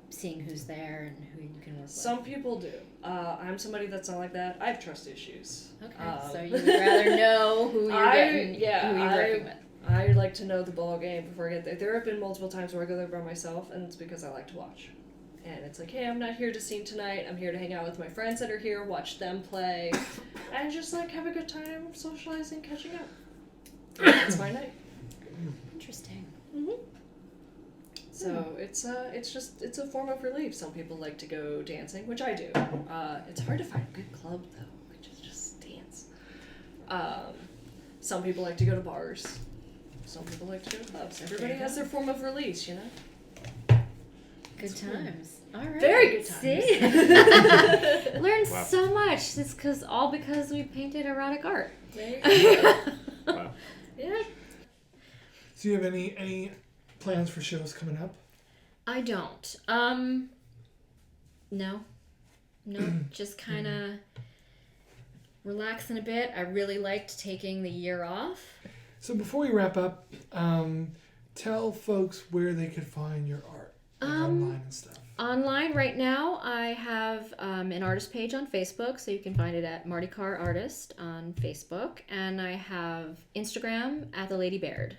seeing who's there and who you can work with. Some people do. I'm somebody that's not like that. I have trust issues. Okay, so you would rather know who you're getting, who you're working with. I like to know the ball game before I get there. There have been multiple times where I go there by myself, and it's because I like to watch. And it's like, hey, I'm not here to scene tonight. I'm here to hang out with my friends that are here, watch them play, and just, like, have a good time socializing, catching up. And that's my night. Interesting. Mm-hmm. So it's a form of relief. Some people like to go dancing, which I do. It's hard to find a good club, though, which is just dance. Some people like to go to bars. Some people like to go to clubs. Everybody has their form of release, you know? Good times. All right. Very good times. See? Learned so much. It's all because we painted erotic art. There you go. Wow. Yeah. So you have any plans for shows coming up? I don't. No, just kind of relaxing a bit. I really liked taking the year off. So before we wrap up, tell folks where they could find your art, like online and stuff. Online right now, I have an artist page on Facebook, so you can find it at Marty Carr Artist on Facebook, and I have Instagram at the Lady Baird.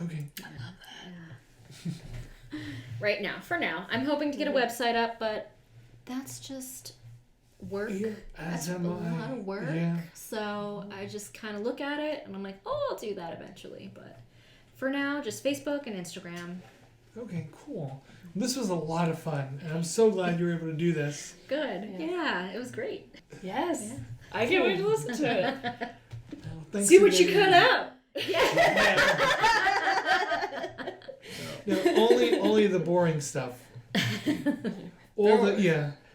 Okay. I love that. Right now, for now, I'm hoping to get a website up, but that's just work. Yeah, That's a lot of work. Yeah. So I just kind of look at it and I'm like, oh, I'll do that eventually. But for now, just Facebook and Instagram. Okay, cool. This was a lot of fun, and I'm so glad you were able to do this. Good. Yeah, it was great. Yes. Yeah. I can't wait to listen to it. Well, thanks See what again. you cut out. No, only the boring stuff. All the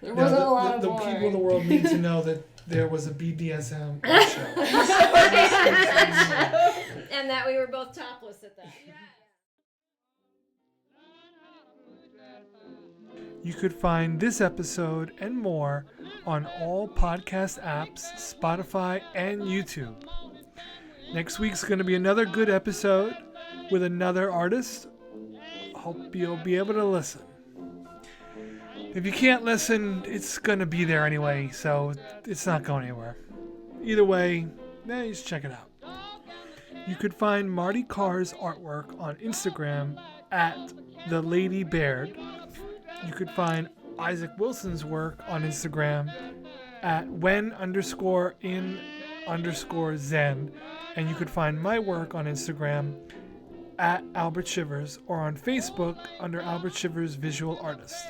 There wasn't a lot the of people in boring. the world need to know that there was a BDSM show. And that we were both topless at that. You could find this episode and more on all podcast apps, Spotify, and YouTube. Next week's going to be another good episode with another artist. Hope you'll be able to listen. If you can't listen, it's going to be there anyway, so it's not going anywhere. Either way, just check it out. You could find Marty Carr's artwork on Instagram at The Lady Baird. You could find Isaac Wilson's work on Instagram at when_in_zen. And you could find my work on Instagram at Albert Shivers or on Facebook under Albert Shivers Visual Artist.